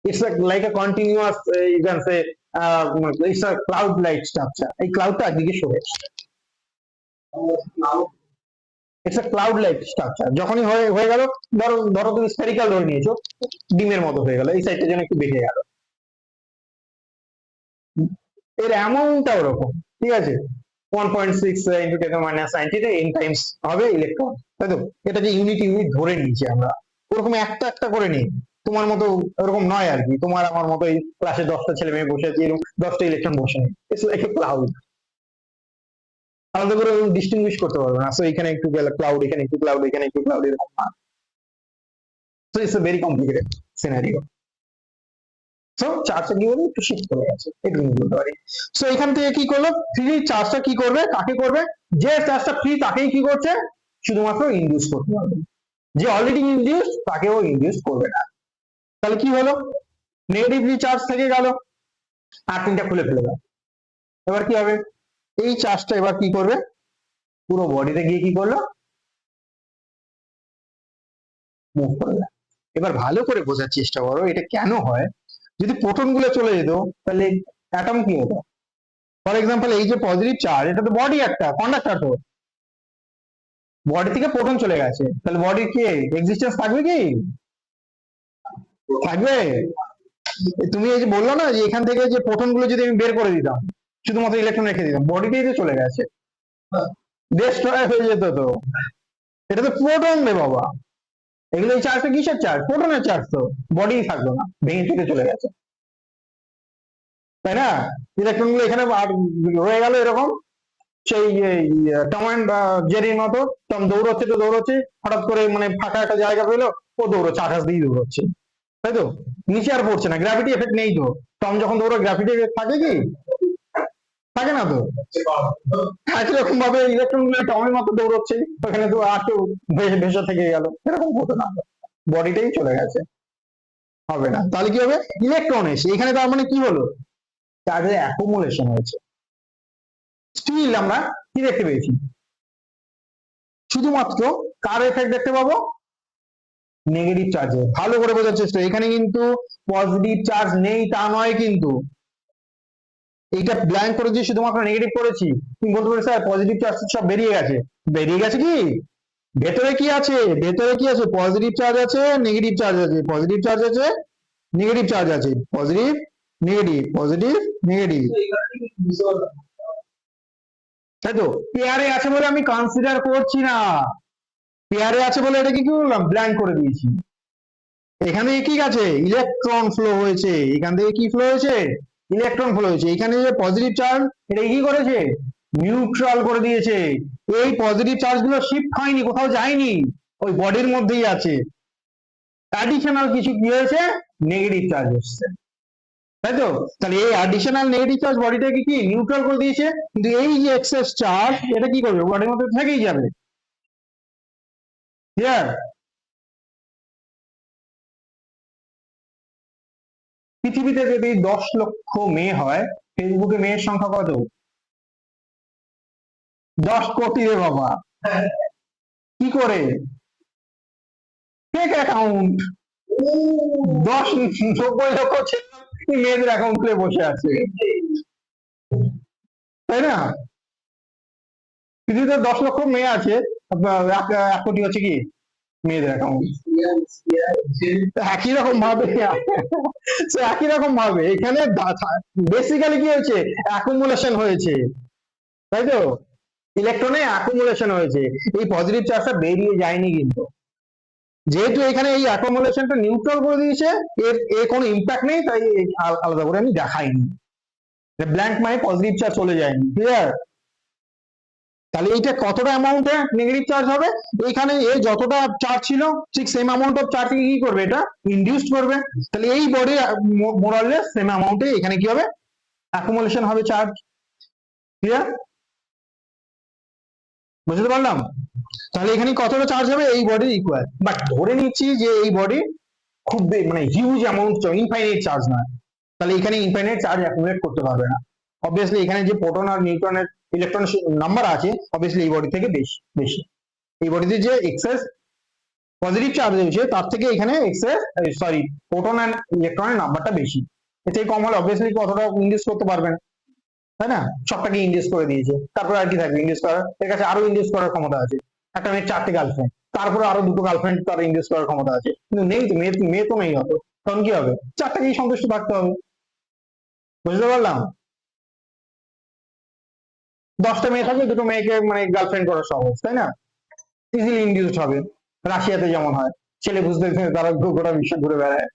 it's like a continuous you can say it's a cloud like structure, এই ক্লাউডটা একদিকে সরে, it's a cloud like structure, যখনই হয়ে গেল, ধরো ধরো তুমি স্ফেরিক্যাল ধরে নিয়েছো, ডিমের মতো হয়ে গেল, এই সাইডটা যেন একটু বেঁকে গেল, এর অ্যামাউন্টটা ওরকম, ঠিক আছে, 1.6 into 10⁻90 n টাইমস হবে ইলেকট্রন, তাই তো, এটা যে ইউনিট ইউনিট ধরে নিয়েছি আমরা, ওরকম একটা একটা করে নিই, তোমার মতো ওরকম নয় আর কি, তোমার আমার মতো এই ক্লাসে 10টা ছেলে মেয়ে বসে আছে এরকম 10টা ইলেকট্রন বসে নেই, ইটস লাইক এ ক্লাউড, আলাদা করে ডিস্টিংগুইশ করতে পারবে না, সো এখানে একটু ক্লাউড, এখানে একটু ক্লাউড, এখানে একটু ক্লাউড, এরকম না, so it's a very complicated scenario, so চার্জটা কি হবে, একটু শিফট করে গেছে, এটুকু বলতে পারি। সো এখান থেকে কি করলো, ফ্রি চার্জটা কি করবে, কাকে করবে, যে চার্জটা ফ্রি তাকেই কি করছে, শুধুমাত্র ইনডিউস করতে পারবে, যে অলরেডি ইনডিউস তাকেও ইনডিউস করবে না, তাহলে কি হলো, নেগেটিভলি চার্জ থেকে গেল, আর্থিংটা খুলে ফেলে দাও, এবার কি হবে, এই চার্জটা এবার কি করবে, পুরো বডিতে গিয়ে কি করলো, মুভ করে দেয়, এবার ভালো করে বোঝার চেষ্টা করো এটা কেন হয়। যদি প্রোটন গুলো চলে যেত তাহলে অ্যাটম কি হতো? ফর এক্সাম্পল এই যে পজিটিভ চার্জ, এটা তো বডি, একটা কন্ডাক্টর, তো বডি থেকে প্রোটন চলে গেছে, তাহলে বডির কি এক্সিস্টেন্স থাকবে কি? থাকবে? তুমি এই যে বললো না যে এখান থেকে যে প্রোটন গুলো যদি আমি বের করে দিতাম, শুধুমাত্র ইলেকট্রন রেখে দিতাম, বডিতেই তো চলে গেছে, ডিস্ট্রয় হয়ে যেত তো। এটা তো প্রোটন রে বাবা, এগুলো এই চার্জটা কিসের চার্জ? প্রোটনের চার্জ, তো বডি থাকলো না, ভেঙে চুরে চলে গেছে, তাই না? ইলেকট্রন গুলো এখানে রয়ে গেল এরকম, সেই টম অ্যান্ড জেরির মতো, টম দৌড়চ্ছে তো দৌড়চ্ছে, হঠাৎ করে মানে ফাঁকা একটা জায়গা পেলো, ও দৌড়চ্ছে, আকাশ দিয়ে দৌড়চ্ছে, তাই তো? নিচে আর পড়ছে না, গ্র্যাভিটি এফেক্ট নেই তো। টম যখন দৌড়ো গ্র্যাভিটি থাকে কি? থাকে না তো। একই রকম ভাবে ইলেকট্রন গুলো টমের মতো দৌড়চ্ছে, ওখানে তো আর কেউ ভেসে থেকে গেল, এরকম হতো না, বডিটাই চলে গেছে, হবে না। তাহলে কি হবে? ইলেকট্রন এসে এখানে, তার মানে কি হলো? চার্জের অ্যাকুমুলেশন হয়েছে। স্টিল আমরা কি দেখতে পেয়েছি? শুধুমাত্র কার এফেক্ট দেখতে পাবো? নেগেটিভ চার্জে। ভালো করে বোঝার চেষ্টা, এখানে কিন্তু পজিটিভ চার্জ নেই তা নয় কিন্তু, এইটা ব্ল্যাঙ্ক করেছি, শুধুমাত্র নেগেটিভ করেছি। তুমি বলতে পারো স্যার পজিটিভ চার্জ সব বেরিয়ে গেছে, বেরিয়ে গেছে কি? ভেতরে কি আছে? ভেতরে কি আছে? পজিটিভ চার্জ আছে, নেগেটিভ চার্জ আছে, পজিটিভ চার্জ আছে, নেগেটিভ চার্জ আছে, পজিটিভ নেগেটিভ, পজিটিভ নেগেটিভ, তাই তো? পেয়ারে আছে বলে আমি কনসিডার করছি না, পেয়ারে আছে বলে এটাকে কি করলাম? ব্ল্যাঙ্ক করে দিয়েছি। এখানে কি আছে? ইলেকট্রন ফ্লো হয়েছে, এখান থেকে কি ফ্লো হয়েছে? ইলেকট্রন ফ্লো হয়েছে। এখানে যে পজিটিভ চার্জ, এটা কি করেছে? নিউট্রাল করে দিয়েছে। এই পজিটিভ চার্জ গুলো শিফট হয়নি, কোথাও যায়নি, ওই বডির মধ্যেই আছে। অ্যাডিশনাল কিছু কি হয়েছে? নেগেটিভ চার্জ এসছে, তাই তো? তাহলে এই অ্যাডিশনাল নেগেটিভ চার্জ বডিটাকে কি নিউট্রাল করে দিয়েছে, কিন্তু এই যে এক্সেস চার্জ, এটা কি করবে? বডির মধ্যে থেকেই যাবে। ক্লিয়ার? পৃথিবীতে যদি 10 লক্ষ মেয়ে হয়, ফেসবুকে মেয়ের সংখ্যা কত? 10 কোটি রে বাবা। কি করে? Fake account. 90 লক্ষ ছেলে মেয়েদের অ্যাকাউন্ট খুলে বসে আছে, তাই না? পৃথিবীতে 10 লক্ষ মেয়ে আছে, আপনার 1 কোটি হচ্ছে কি মেয়েদের অ্যাকাউন্ট। একই রকম ভাবে, একই রকম ভাবে এখানে বেসিক্যালি কি হয়েছে? অ্যাকুমুলেশন হয়েছে, তাই তো? ইলেকট্রনে অ্যাকুমুলেশন হয়েছে, এই পজিটিভ চার্জটা বেরিয়ে যায়নি কিন্তু। যেহেতু এখানে এই অ্যাকুমুলেশনটা নিউট্রাল করে দিয়েছে, এর কোনো ইম্প্যাক্ট নেই, তাই আলাদা করে আমি দেখাইনি। ব্ল্যাঙ্ক মানে পজিটিভ চার্জ চলে যায়নি। ক্লিয়ার? তাহলে এইটা কতটা অ্যামাউন্টে নেগেটিভ চার্জ হবে? এইখানে এ যতটা চার্জ ছিল, ঠিক সেম অ্যামাউন্ট অফ চার্জ কি করবে? এটা ইনডিউসড করবে। তাহলে এই বডি মোরাললেস সেম অ্যামাউন্টে এখানে কি হবে? অ্যাকুমুলেশন হবে চার্জ। ক্লিয়ার? বুঝতে পারলাম? তাহলে এখানে কতটা চার্জ হবে? এই বডির ইকুয়াল। বাট ধরে নিচ্ছি যে এই বডি খুব মানে হিউজ অ্যামাউন্ট, ইনফাইনাইট চার্জ নয়, তাহলে এখানে ইনফাইনাইট চার্জ অ্যাকুমুলেট করতে পারবে না। অবভিয়াসলি এখানে যে প্রোটন আর নিউট্রনের ইলেকট্রন নাম্বার আছে, অবভিয়াসলি এই বডি থেকে বেশি বেশি। এই বডিতে যে এক্সেস পজিটিভ চার্জ রয়েছে, তার থেকে এখানে এক্সেস, সরি, প্রোটন আর ইলেকট্রনের নাম্বারটা বেশি। এর থেকে কম হলে অবভিয়াসলি কতটা ইন্ডিউস করতে পারবে না, তাই না? সবটাকে ইন্ডিউস করে দিয়েছে, তারপরে আর কি থাকবে ইন্ডিউস করার? এর কাছে আরো ইন্ডিউস করার ক্ষমতা আছে। একটা মেয়ের 4টে গার্লফ্রেন্ড, তারপরে আরো 2টো গার্লফ্রেন্ড তার ইন্ডিউস করার ক্ষমতা আছে, কিন্তু নেই তো, মেয়ে মেয়ে তো নেই হতো, তখন কি হবে? 4টাকেই সন্তুষ্ট থাকতে হবে। বুঝতে পারলাম? 10টা মেয়ে থাকলে 2টো মেয়েকে মানে গার্লফ্রেন্ড করা সহজ, তাই না? ইজিলি ইন্ডিউসড হবে। রাশিয়াতে যেমন হয়, ছেলে বুঝতে তারা গোটা বিশ্ব ঘুরে বেড়ায়,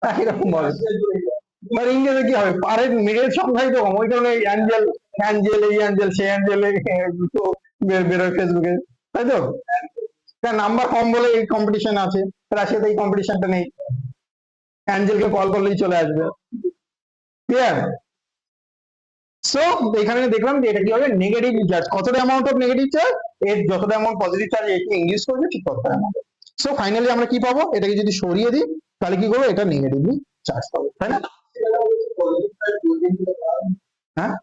একই রকম ভাবে। মানে ইংরেজি কি হবে? পারের মেয়ের সংখ্যাই তো কম, ওই কারণে অ্যাঞ্জেল, অ্যাঞ্জেল এই অ্যাঞ্জেল সেই অ্যাঞ্জেল তো বেরোয় ফেসবুকে, তাই তো? নাম্বার কম বলে এই কম্পিটিশন আছে, রাশিয়াতে এই কম্পিটিশনটা নেই, অ্যাঞ্জেলকে কল করলেই চলে আসবে। ক্লিয়ার? সো এখানে দেখলাম যে এটা কি হবে? Negative charge. কতটা অ্যামাউন্ট অফ নেগেটিভ চার্জ? এর যতটা অ্যামাউন্ট পজিটিভ চার্জ একে ইনডিউস করবে, ঠিক ততটা অ্যামাউন্ট। সো ফাইনালি আমরা কি পাবো? এটাকে যদি সরিয়ে দিই তাহলে কি করবো? এটা নেগেটিভলি চার্জ পাবো, তাই না? হ্যাঁ,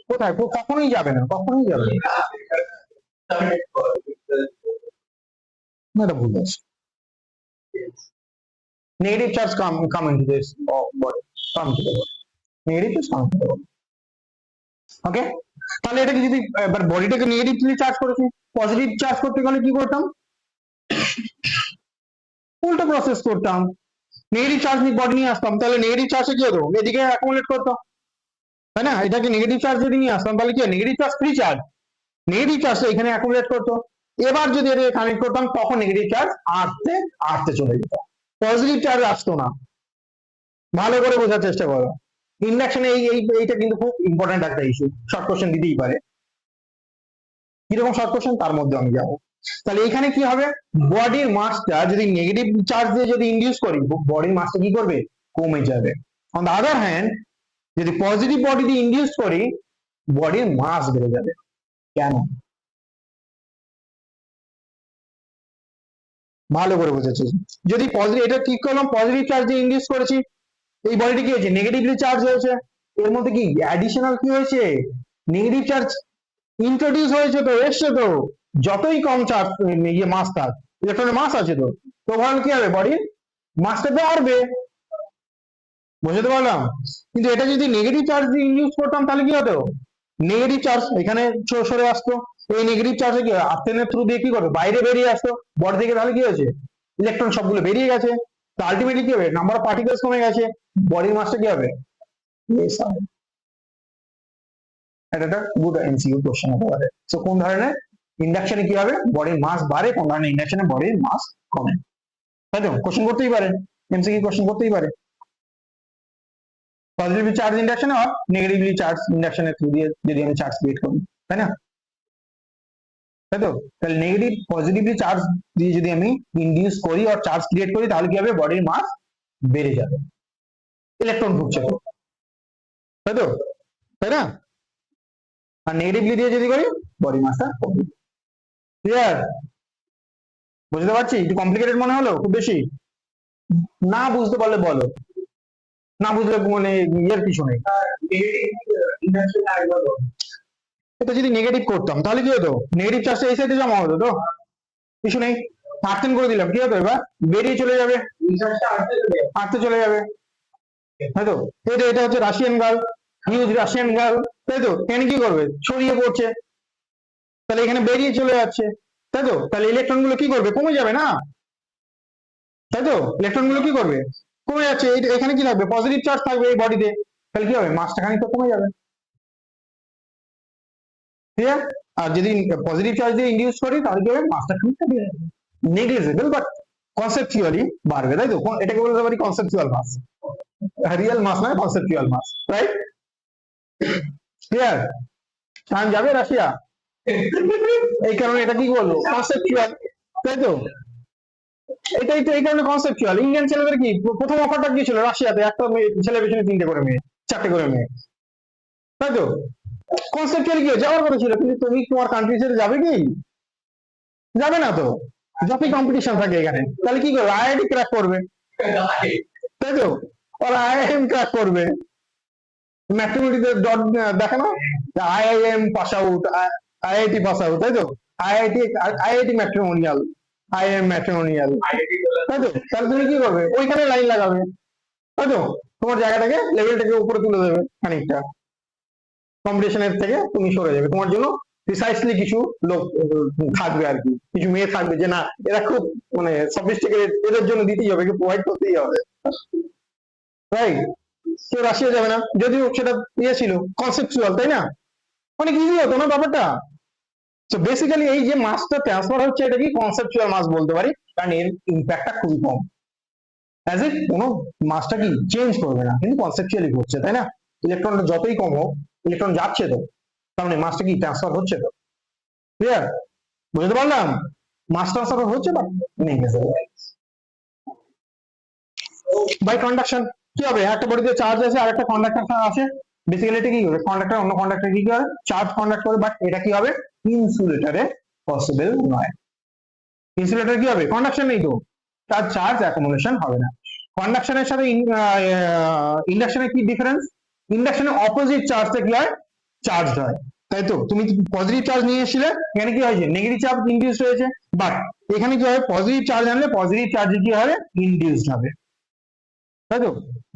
কোথায়? কখনোই যাবে না, কখনোই যাবে না। না, এটা ভুল আছে। Negative charge come into this body, come to the body. Negative charge come to the body. ওকে, তাহলে এটাকে যদি এবার বডিটাকে নেগেটিভলি চার্জ করেছি, পজিটিভ চার্জ করতে গেলে কি করতাম? উল্টো প্রসেস করতাম, নেগেটিভ চার্জ বডি নিয়ে আসতাম, তাহলে নেগেটিভ চার্জে কি হতো? এদিকে অ্যাকুমুলেট করতাম, তাই না? এটাকে নেগেটিভ চার্জ যদি নিয়ে আসতাম তাহলে কি negative charge free charge, negative চার্জটা এখানে অ্যাকুমুলেট করতো। এবার যদি এটাকে কানেক্ট করতাম তখন নেগেটিভ চার্জ আসতে আসতে চলে যেত, পজিটিভ চার্জ আসতো না। ভালো করে বোঝার চেষ্টা করো, ইন্ডাকশনে এইটা কিন্তু খুব ইম্পর্টেন্ট একটা ইস্যু, শর্ট কোশ্চেন দিতেই পারে। কিরকম শর্ট কোশ্চেন তার মধ্যে আমি যাবো। তাহলে এখানে কি হবে? বডির মাসটা যদি নেগেটিভ চার্জ দিয়ে যদি ইনডিউস করি, বডির মাসটা কি করবে? কমে যাবে। অন দ্য আদার হ্যান্ড যদি পজিটিভ বডি দিয়ে ইনডিউস করি, বডির মাস বেড়ে যাবে। কেন? ভালো করে বোঝাচ্ছি। যদি পজিটিভ, এটা কি করলাম? পজিটিভ চার্জ দিয়ে ইনডিউস করেছি, এই বডিটি কি হয়েছে? নেগেটিভলি চার্জ হয়েছে। এর মধ্যে কি অ্যাডিশনাল কি হয়েছে? নেগেটিভ চার্জ ইন্ট্রোডিউস হয়েছে, তো এসছে তো। যতই কম চার্জ ইয়ে মাস থাক, ইলেকট্রনের মাস আছে তো, তো ওভারঅল কি হবে? বডির মাসটা বাড়বে। বুঝতে পারলাম? কিন্তু এটা যদি নেগেটিভ চার্জ দিয়ে ইনডিউস করতাম তাহলে কি হতো? নেগেটিভ চার্জ এখানে সরে আসতো, এই নেগেটিভ চার্জে কি আর্থেনের থ্রু দিয়ে কি করবে? বাইরে বেরিয়ে আসতো বডি থেকে, তাহলে কি হয়েছে? ইলেকট্রন সবগুলো বেরিয়ে গেছে, তো আলটিমেটলি কি হবে? নাম্বার অফ পার্টিকেলস কমে গেছে, বডির মাসটা কি হবে? Yes, হবে। এটা একটা গুড এমসিকিউ কোশ্চেন হতে পারে। সো কোন ধরনের ইন্ডাকশনে কি হবে? বডির মাস বাড়ে, কোন ধরনের ইন্ডাকশনে বডির মাস কমে, তাই তো? কোশ্চেন করতেই পারে, এমসিকিউ কোশ্চেন করতেই পারে। পজিটিভলি চার্জ ইন্ডাকশনে আর নেগেটিভলি চার্জ ইন্ডাকশনের থ্রু দিয়ে যদি আমি চার্জ ক্রিয়েট করি, তাই না? তাই তো? তাহলে নেগেটিভ পজিটিভলি চার্জ দিয়ে যদি আমি ইনডিউস করি আর চার্জ ক্রিয়েট করি, তাহলে কি হবে? বডির মাস বেড়ে যাবে, ইলেকট্রন ঢুকছে তো, তাই তো? তাই না? আর নেগেটিভলি দিয়ে যদি করি, বডি মাসটা কমবে। ক্লিয়ার? বুঝতে পারছি? একটু কমপ্লিকেটেড মনে হলো খুব বেশি? না বুঝতে পারলে বলো, না বুঝলে মানে ইয়ের কিছু নেই। এটা যদি নেগেটিভ করতাম তাহলে কি হতো? নেগেটিভ চার্জটা এই সাইডে জমা হতো তো, কিছু নেই, আর্থেন করে দিলাম, কি হতো? এবার বেরিয়ে চলে যাবে, আর্থে চলে যাবে, তাই তো? এটা এটা হচ্ছে Russian girl, huge Russian girl, তাই তো? এখানে কি করবে? ছড়িয়ে পড়ছে, তাহলে এখানে বেরিয়ে চলে যাচ্ছে, তাই তো? তাহলে ইলেকট্রন গুলো কি করবে? কমে যাবে না, তাই তো? ইলেকট্রন গুলো কি করবে? কমে যাচ্ছে। এখানে কি থাকবে? পজিটিভ চার্জ থাকবে এই বডিতে, তাহলে কি হবে? মাসটা খানিকটা কমে যাবে। ক্লিয়ার? আর যদি পজিটিভ চার্জ দিয়ে ইনডিউস করি তাহলে কি হবে? মাসটা খানিকটা বেড়ে যাবে, নেগলিজেবল বাট কনসেপচুয়ালি বাড়বে, তাই তো? এটাকে বলতে পারি কনসেপচুয়াল মাস, রিয়েল মাস নয়, কনসেপচুয়াল মাস, রাইট? ক্লিয়ার? চাঁদ যাবে রাশিয়া, এই কারণে এটা কি বলবো? কনসেপচুয়াল, তাই তো? এটাই তো, এই কারণে কনসেপচুয়াল। ইন্ডিয়ান ছেলেদের কি প্রথম অফারটা কি ছিল? রাশিয়াতে একটা ছেলে পেছনে 3টে করে মেয়ে, 4টে করে মেয়ে, তাই তো? কনসেপচুয়ালি কি যাওয়ার কথা ছিল, কিন্তু তুমি তোমার কান্ট্রি ছেড়ে যাবে কি? যাবে না তো। যতই কম্পিটিশন থাকে এখানে, তাহলে কি করবে? আইআইটি ক্র্যাক করবে, তাই তো? ওরা আইআইএম ক্র্যাক করবে, ম্যাথমেটিক্সের ডট দেখে না, IIM pass out, IIT pass out, তাই তো? IIT, IIT matrimonial, IIM matrimonial, তাই তো? তাহলে তুমি কি করবে? ওইখানে লাইন লাগাবে, তাই তো? তোমার জায়গাটাকে, লেভেলটাকে উপরে তুলে দেবে খানিকটা, কম্পিটিশনের থেকে তুমি সরে যাবে, তোমার জন্য প্রিসাইসলি কিছু লোক থাকবে আর কি, কিছু মেয়ে থাকবে যে না এরা খুব মানে সফিস্টিকেটেড, এদের জন্য দিতেই হবে, প্রোভাইড করতেই হবে, রাইট? কেউ রাশিয়া যাবে না, যদিও সেটা ইয়ে ছিল কনসেপচুয়াল, তাই না? অনেক ইজি হতো না ব্যাপারটা? তো বেসিক্যালি এই যে মাসটা ট্রান্সফার হচ্ছে, এটা কি কনসেপচুয়াল মাস বলতে পারি, কারণ এর ইম্প্যাক্টটা খুবই কম, অ্যাজ ইট কোনো মাসটা কি চেঞ্জ করবে না, কিন্তু কনসেপচুয়ালি হচ্ছে, তাই না? ইলেকট্রনটা যতই কম হোক, ইলেকট্রন যাচ্ছে তো, তার মানে মাসটা কি ট্রান্সফার হচ্ছে তো। ক্লিয়ার? বুঝতে পারলাম? মাস ট্রান্সফার হচ্ছে বাট নেগলিজেবল। বাই কন্ডাকশন কি হবে? একটা বডিতে চার্জ আছে আর একটা কন্ডাক্টর আছে, বেসিক্যালি এটা কি হবে? কন্ডাক্টর অন্য কন্ডাক্টর কি করে? চার্জ কন্ডাক্ট করে, বাট এটা কি হবে? ইনসুলেটরে পসিবল নয়। ইনসুলেটর কি হবে? কন্ডাকশন নেই তো, তার চার্জ অ্যাকুমুলেশন হবে না। কন্ডাকশনের সাথে ইন্ডাকশনের কি ডিফারেন্স? ইন্ডাকশনের অপোজিট চার্জটা কি হয়? চার্জ হয়, তাই তো? তুমি পজিটিভ চার্জ নিয়ে এসেছিলে, এখানে কি হয়েছে নেগেটিভ চার্জ ইনডিউস হয়েছে, বাট এখানে কি হবে পজিটিভ চার্জ আনলে পজিটিভ চার্জ কি হবে ইনডিউসড হবে, তাই তো?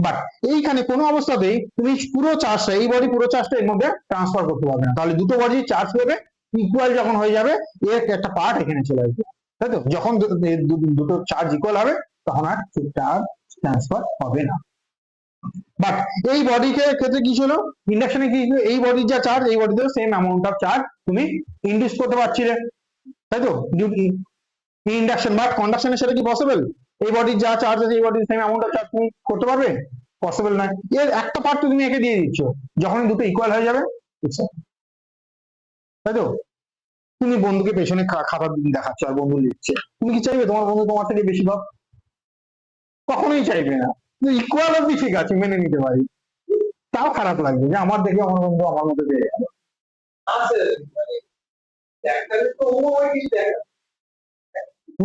বাট এইখানে কোনো অবস্থাতেই তুমি পুরো চার্জটা এই বডি পুরো চার্জটা এর মধ্যে ট্রান্সফার করতে পারবে না, তাহলে দুটো বডি চার্জ নেবে ইকুয়াল যখন হয়ে যাবে এর একটা পার্ট এখানে চলে আসবে, তাই তো? যখন দুটো চার্জ ইকুয়াল হবে তখন আর চার্জ ট্রান্সফার হবে না। বাট এই বডিকে ক্ষেত্রে কি ছিল ইন্ডাকশনে কি ছিল, এই বডির যা চার্জ এই বডিতে সেম অ্যামাউন্ট অফ চার্জ তুমি ইনডিউস করতে পারছিলে, তাই তো? ইন্ডাকশন বাট কন্ডাকশনের সাথে কি পসিবল এই বডির যা চার্জ আছে এই বডির সেম অ্যামাউন্ট অফ চার্জ তুমি করতে পারবে? পসিবল নয়। এর একটা পার্ট তুমি একে দিয়ে দিচ্ছ, যখন দুটো ইকুয়াল হয়ে যাবে, তাই তো? তুমি বন্ধুকে পেছনে খাবার দেখাচ্ছ আর বন্ধু লিখছে, তুমি কি চাইবে তোমার বন্ধু তোমার থেকে বেশি পাক? কখনোই চাইবে না। ইকুয়াল অব্দি ঠিক আছে মেনে নিতে পারি, তাও খারাপ লাগবে যে আমার দেখে আমার বন্ধু আমার মধ্যে পেয়ে গেল।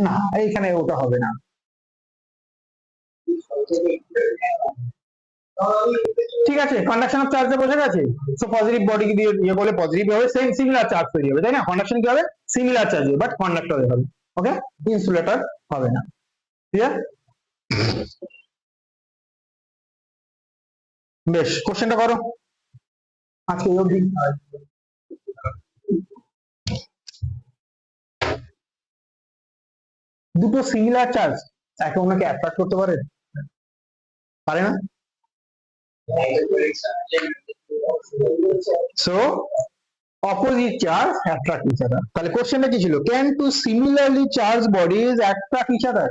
না এইখানে ওটা হবে না। ঠিক আছে কন্ডাকশন অফ চার্জে বোঝা গেছে, সো পজিটিভ বডিকে দিয়ে ইয়ে করলে পজিটিভ হবে, সেম সিমিলার চার্জ তৈরি হবে, তাই না? কন্ডাকশন কি হবে সিমিলার চার্জ হবে, বাট কন্ডাক্টরে হবে, ওকে, ইনসুলেটর হবে না। ক্লিয়ার? বেশ, কোশ্চেনটা করো আজকে এই অবধি। দুটো সিমিলার চার্জ একে অন্যকে অ্যাট্রাক্ট করতে পারে? পারে না। So opposite charge attract each other, তাহলে কোশ্চেনটা কি ছিল, can two similarly charged bodies attract each other?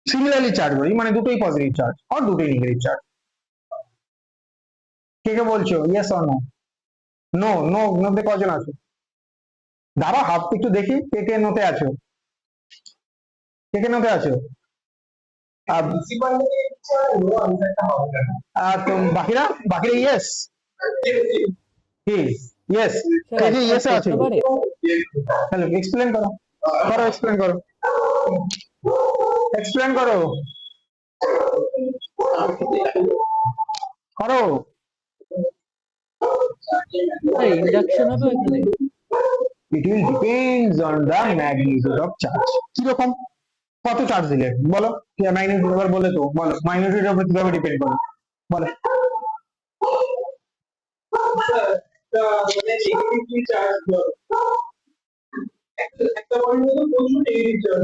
Similarly charge বলি মানে দুটোই পজিটিভ চার্জ আর দুটোই নেগেটিভ চার্জ। কে কে বলছো yes or no? No no নোতে কজন আছে? দাঁড়া হাত একটু দেখি কে কে নোতে আছো, কে কে নোতে আছো? আর বাকিরা বাকিরা ইয়েস কি ইয়েস কে কে ইয়েস আছে? হ্যালো এক্সপ্লেন করো করো এক্সপ্লেন করো এক্সপ্লেন করো করো। ইন্ডাকশন হবে এখানে। It will depends on the magnitude of charge। কিরকম কত চার্জ দিলে বলো, ম্যাগনিটিউড এবার বলে তো বলো ম্যাগনিটিউডের উপর কিভাবে ডিপেন্ড করে বলো। একটা বডির মধ্যে প্রচুর নেগেটিভ চার্জ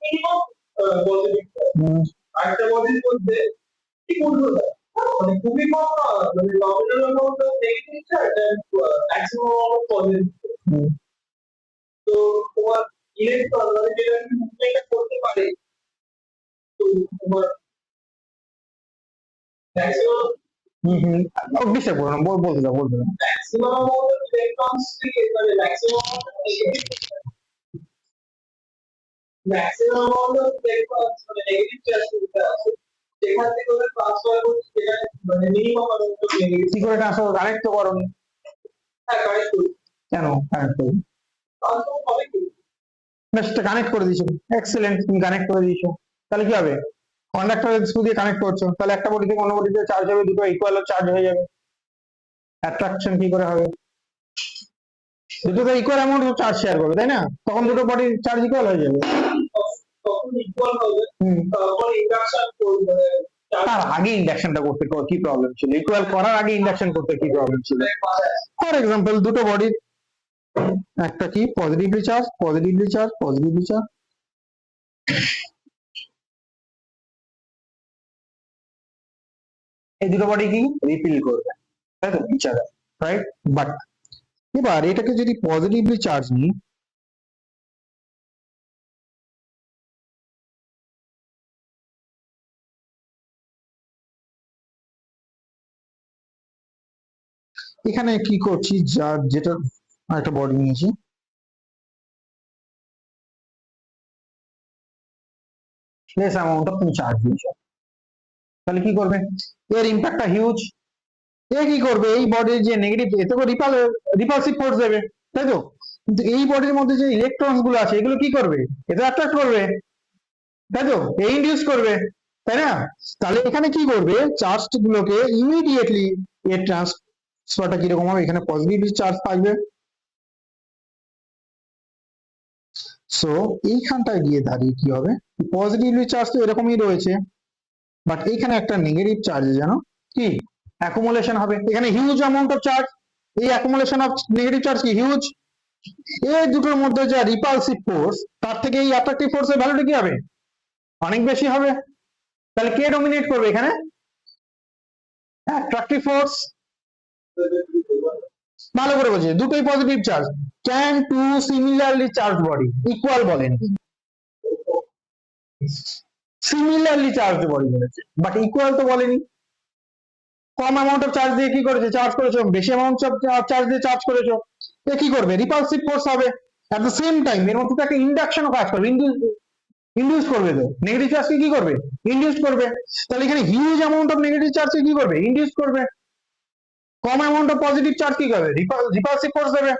মিনিমাম পজিটিভ আরেকটা বডির মধ্যে কি বলবো মানে খুবই কম মানে nominal amount of negative charge and maximum amount of positive. তো তোমার ইলেকট্রন মানে যেটা মুভমেন্ট করতে পারে তো তোমার ম্যাক্সিমাম ডিস্টার্ব করো না বলতে দাও বলতে দাও। ম্যাক্সিমাম অ্যামাউন্ট অফ ইলেকট্রনস থেকে মানে ম্যাক্সিমাম অ্যামাউন্ট অফ ইলেকট্রনস মানে নেগেটিভ চার্জ করতে আছে সেখান থেকে ওরা ট্রান্সফার করছে সেটা মানে মিনিমাম অ্যামাউন্ট অফ নেগেটিভ। কি করে ট্রান্সফার কানেক্ট তো করো? হ্যাঁ কানেক্ট করি। কেন কানেক্ট করো? ট্রান্সফার হবে কি বেশ কানেক্ট করে দিয়েছো, এক্সেলেন্ট, তুমি কানেক্ট করে দিয়েছো, তাহলে কি হবে কন্ডাক্টরের থ্রু দিয়ে কানেক্ট করছো, তাহলে একটা বডি থেকে অন্য বডিতে চার্জ হবে, দুটো ইকুয়াল চার্জ হয়ে যাবে, অ্যাট্রাকশন কি করে হবে? দুটো তো equal amount of charge share করবে তাই না, তখন দুটো বডির চার্জ ইকুয়াল হয়ে যাবে, তখন ইকুয়াল হবে। তারপর ইন্ডাকশন করবে তার আগে ইন্ডাকশনটা করতে কি প্রবলেম ছিল? ইকুয়াল করার আগে ইন্ডাকশন করতে কি প্রবলেম ছিল? ফর এক্সাম্পল দুটো বডির একটা কি পজিটিভলি চার্জ এই দুটো বডি কি রিপিল করবে তাই তো ইচ আদার, রাইট? বাট এবার এটাকে যদি পজিটিভলি চার্জ নিই, এখানে কি করছি যেটা একটা বডি নিয়েছি, লেস অ্যামাউন্ট অফ তুমি চার্জ দিয়েছো, তাহলে কি করবে? এর ইম্প্যাক্টটা হিউজ। এ কি করবে এই বডির যে নেগেটিভ এতে রিপালসিভ ফোর্স দেবে তাই তো, কিন্তু এই বডির মধ্যে যে ইলেকট্রনস গুলো আছে এগুলো কি করবে? এটা অ্যাট্রাক্ট করবে তাই তো, এই ইনডিউস করবে, তাই না? তাহলে এখানে কি করবে, চার্জ গুলোকে ইমিডিয়েটলি এর ট্রান্সফারটা কিরকম হবে, এখানে পজিটিভ চার্জ থাকবে, সো এইখানটায় গিয়ে দাঁড়িয়ে কি হবে, পজিটিভলি চার্জ তো এরকমই রয়েছে, বাট এইখানে একটা নেগেটিভ চার্জ যেন কি অ্যাকুমুলেশন হবে, এখানে হিউজ অ্যামাউন্ট অফ চার্জ, এই অ্যাকুমুলেশন অফ নেগেটিভ চার্জ কি হিউজ, এই দুটোর মধ্যে যা রিপালসিভ ফোর্স তার থেকে এই অ্যাট্রাকটিভ ফোর্সের ভ্যালুটা কি হবে, অনেক বেশি হবে। তাহলে কে ডমিনেট করবে এখানে, অ্যাট্রাকটিভ ফোর্স। ভালো করে বলছি, দুটোই positive charge, can two similarly charge body equal বলেন, সিমিলারলি চার্জ বডি বলেছে, বাট ইকুয়াল তো বলেনি। কম অ্যামাউন্ট অফ চার্জ দিয়ে কি করেছে, চার্জ করেছো, বেশি অ্যামাউন্ট অফ চার্জ দিয়ে চার্জ করেছো, এ কি করবে, রিপালসিভ ফোর্স হবে। অ্যাট দ্য সেম টাইম এর মধ্যে তো একটা ইন্ডাকশনও কাজ করবে, ইন্ডিউস করবে, তো নেগেটিভ চার্জকে কি করবে, ইন্ডিউস করবে। তাহলে এখানে হিউজ অ্যামাউন্ট অফ নেগেটিভ চার্জকে কি করবে, ইন্ডিউস করবে, কম অ্যামাউন্ট অফ পজিটিভ চার্জ কি করবে, রিপালসিভ ফোর্স দেবে।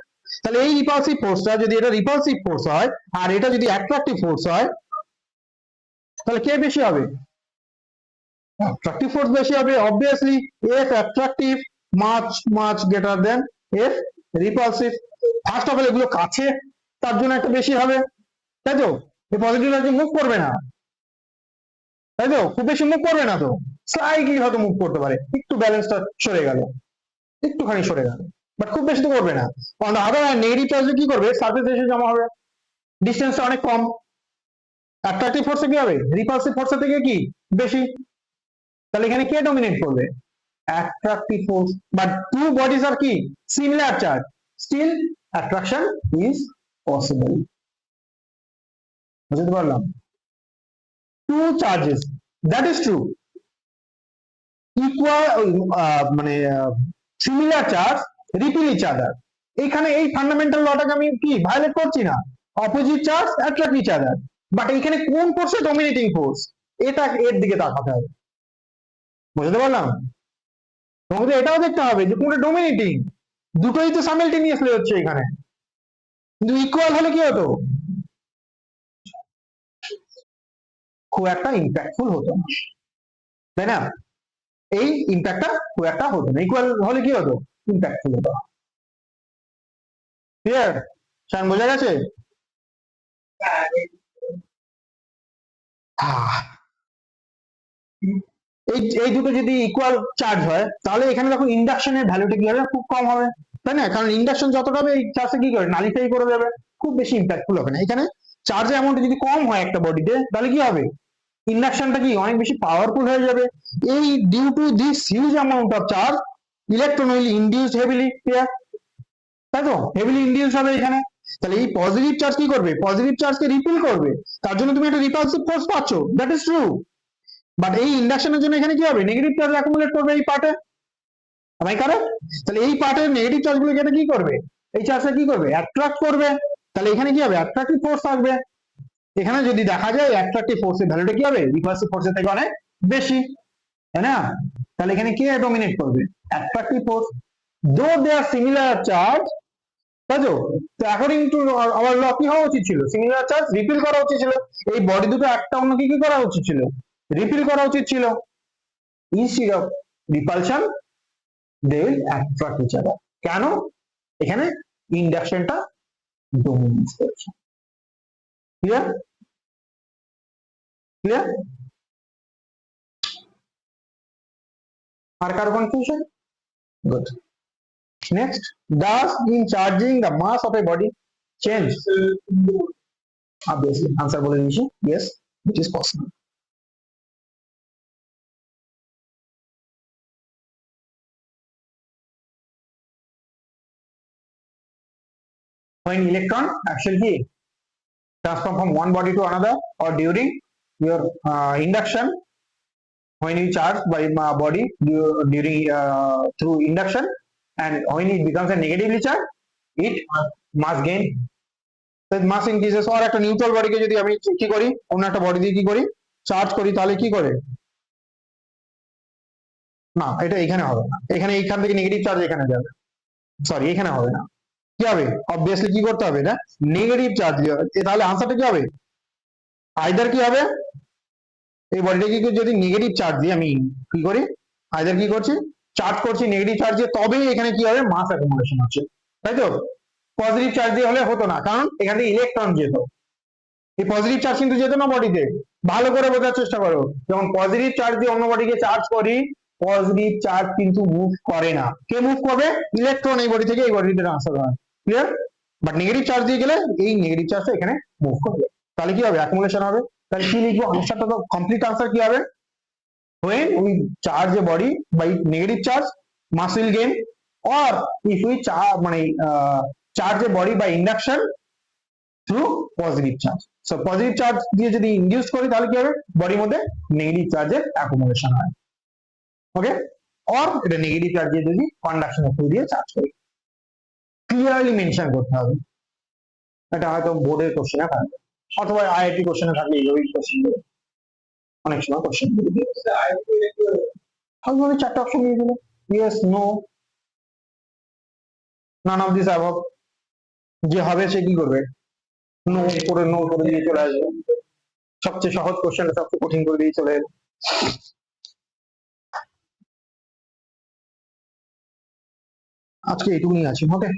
তাহলে এই রিপালসিভ ফোর্সটা যদি এটা রিপালসিভ ফোর্স হয় আর এটা যদি অ্যাট্রাকটিভ ফোর্স হয়, তাহলে কে বেশি হবে, অ্যাট্রাকটিভ ফোর্স বেশি হবে obviously, F attractive much greater than F repulsive. First of all এগুলো কাছে, তার জন্য একটা বেশি হবে, তাই তো, এই পজিটিভ চার্জ মুভ করবে না, তাই তো, খুব বেশি মুভ করবে না, তো স্লাইটলি হয়তো মুভ করতে পারে, একটু ব্যালেন্সটা সরে গেল, একটুখানি সরে গেল, বাট খুব বেশি তো করবে না। On the other hand negative চার্জে কি করবে, সারফেস এসে জমা হবে, ডিস্টেন্সটা অনেক কম, অ্যাট্রাকটিভ ফোর্সে কি হবে, রিপালসিভ ফোর্সের থেকে কি বেশি। তাহলে এখানে কে ডমিনেট করবে, attractive force, but two bodies আর কি similar charge, still attraction is possible. বুঝতে পারলাম, two charges, that is true, equal মানে similar charge repel each other, এখানে এই ফান্ডামেন্টাল লটাকে আমি কি ভায়োলেট করছি না, opposite charge attract each other, but এখানে কোন ফোর্সে ডমিনেটিং ফোর্স, এটা এর দিকে তাকাতে হবে। বুঝতে পারলাম, তোমাকে এটাও দেখতে হবে যে কোনটা ডমিনেটিং, দুটোই তো সাইমালটেনিয়াসলি হচ্ছে এখানে, কিন্তু ইকুয়াল হলে কি হতো, খুব একটা ইম্প্যাক্টফুল হতো না, তাই না, এই ইম্প্যাক্টটা খুব একটা হতো না, ইকুয়াল হলে কি হতো, ইম্প্যাক্টফুল হতো। ক্লিয়ার, শান বোঝা গেছে? এই এই দুটো যদি ইকুয়াল চার্জ হয় তাহলে এখানে দেখো ইন্ডাকশনের ভ্যালুটা কি হবে, খুব কম হবে, তাই না, কারণ ইন্ডাকশন যতটা হবে এই চার্জে কি করে নালিফাই করে দেবে, খুব বেশি ইম্প্যাক্টফুল হবে না। এখানে চার্জের অ্যামাউন্ট যদি কম হয় একটা বডিতে, তাহলে কি হবে, ইন্ডাকশনটা কি অনেক বেশি পাওয়ারফুল হয়ে যাবে। এই due to this huge amount of charge electron will induce heavily, তাই তো, হেভিলি ইন্ডিউস হবে এখানে। তাহলে এই পজিটিভ চার্জ কি করবে, পজিটিভ চার্জকে রিপিল করবে, তার জন্য তুমি একটা রিপালসিভ ফোর্স পাচ্ছ, দ্যাট ইজ ট্রু, বাট এই ইন্ডাকশনের জন্য এখানে কি হবে, নেগেটিভ চার্জ অ্যাকুমুলেট করবে এই পার্টে, আমি কারেক্ট? তাহলে এই পার্টের নেগেটিভ চার্জ গুলোকে এটা কি করবে, এই চার্জটা কি করবে, অ্যাট্রাক্ট করবে, তাহলে এখানে কি হবে, অ্যাট্রাক্টিভ ফোর্স থাকবে। এখানে যদি দেখা যায় অ্যাট্রাক্টিভ ফোর্সের ভ্যালুটা কি হবে, রিপালসিভ ফোর্সের থেকে অনেক বেশি, তাই না? তাহলে এখানে কে ডমিনেট করবে, অ্যাট্রাক্টিভ ফোর্স, দো দে আর সিমিলার চার্জ, তাই তো, অ্যাকর্ডিং টু আওয়ার ল কি হওয়া উচিত ছিল, সিমিলার চার্জ রিপিল করা উচিত ছিল, এই বডি দুটো একটা অন্যকে কি করা উচিত ছিল, রিপিল করা উচিত ছিল, instead of repulsion they will attract each other. কেন, এখানে ইন্ডাকশনটা ডমিনেট করছে। ক্লিয়ার, ক্লিয়ার, আর কার confusion? Good. Next, does in charging the mass of a body change? Obviously answer বলে দিয়েছি, yes it is possible. When electron actually transform from one body to another, or during your induction, when you charge by body during through induction, and when it becomes a negatively charged, it mass gain, mass increases. আর একটা neutral বডিকে যদি আমি কি করি, অন্য একটা body দিয়ে কি করি, চার্জ করি, তাহলে কি করে, না এটা এখানে হবে না, এখানে এইখান থেকে নেগেটিভ চার্জ এখানে যাবে, সরি এখানে হবে না, কি হবে, অবভিয়াসলি কি করতে হবে, না নেগেটিভ চার্জ দিয়ে হবে, তাহলে আনসারটা কি হবে, আইদার কি হবে, এই বডিটাকে যদি নেগেটিভ চার্জ দিয়ে আমি কি করি, আইদার কি করছি, চার্জ করছি নেগেটিভ চার্জ দিয়ে, তবেই এখানে কি হবে, মাস অ্যাকুমুলেশন হচ্ছে, তাই তো। পজিটিভ চার্জ দিয়ে হলে হতো না, কারণ এখান থেকে ইলেকট্রন যেত, এই পজিটিভ চার্জ কিন্তু যেত না বডিতে। ভালো করে বোঝার চেষ্টা করো, যখন পজিটিভ চার্জ দিয়ে অন্য বডিকে চার্জ করি, পজিটিভ চার্জ কিন্তু মুভ করে না, কে মুভ করবে, ইলেকট্রন এই বডি থেকে এই বডিতে ট্রান্সফার হয়, ক্লিয়ার। বাট নেগেটিভ চার্জ দিয়ে গেলে এই নেগেটিভ চার্জটা এখানে মুভ করবে, তাহলে কি হবে, অ্যাকুমুলেশন হবে। তাহলে কি লিখবো, আনসারটা তো কমপ্লিট আনসার কি হবে, when we charge a body by negative charge, mass will gain, or if we charge a body by induction through positive charge. So positive charge দিয়ে যদি ইনডিউস করি তাহলে কি হবে, বডির মধ্যে নেগেটিভ চার্জের অ্যাকুমুলেশন হয়, ওকে। অর এটা নেগেটিভ চার্জ দিয়ে যদি কন্ডাকশনের থ্রু দিয়ে চার্জ করি, ক্লিয়ারলি মেনশন করতে হবে। এটা হয়তো বোর্ডের কোশ্চেনে থাকবে, অথবা আইআইটি কোশ্চেনে থাকলে এইভাবেই কোশ্চেন দেবে, অনেক সময় কোশ্চেন দেবে। আমি চারটা অপশন দিয়ে দিল, yes, no, none of this above, যে হবে সে কি করবে, নো করে দিয়ে চলে আসবে, সবচেয়ে সহজ কোশ্চেনটা সবচেয়ে কঠিন করে দিয়ে চলে এলো। আজকে এইটুকুনি আছে, ওকে।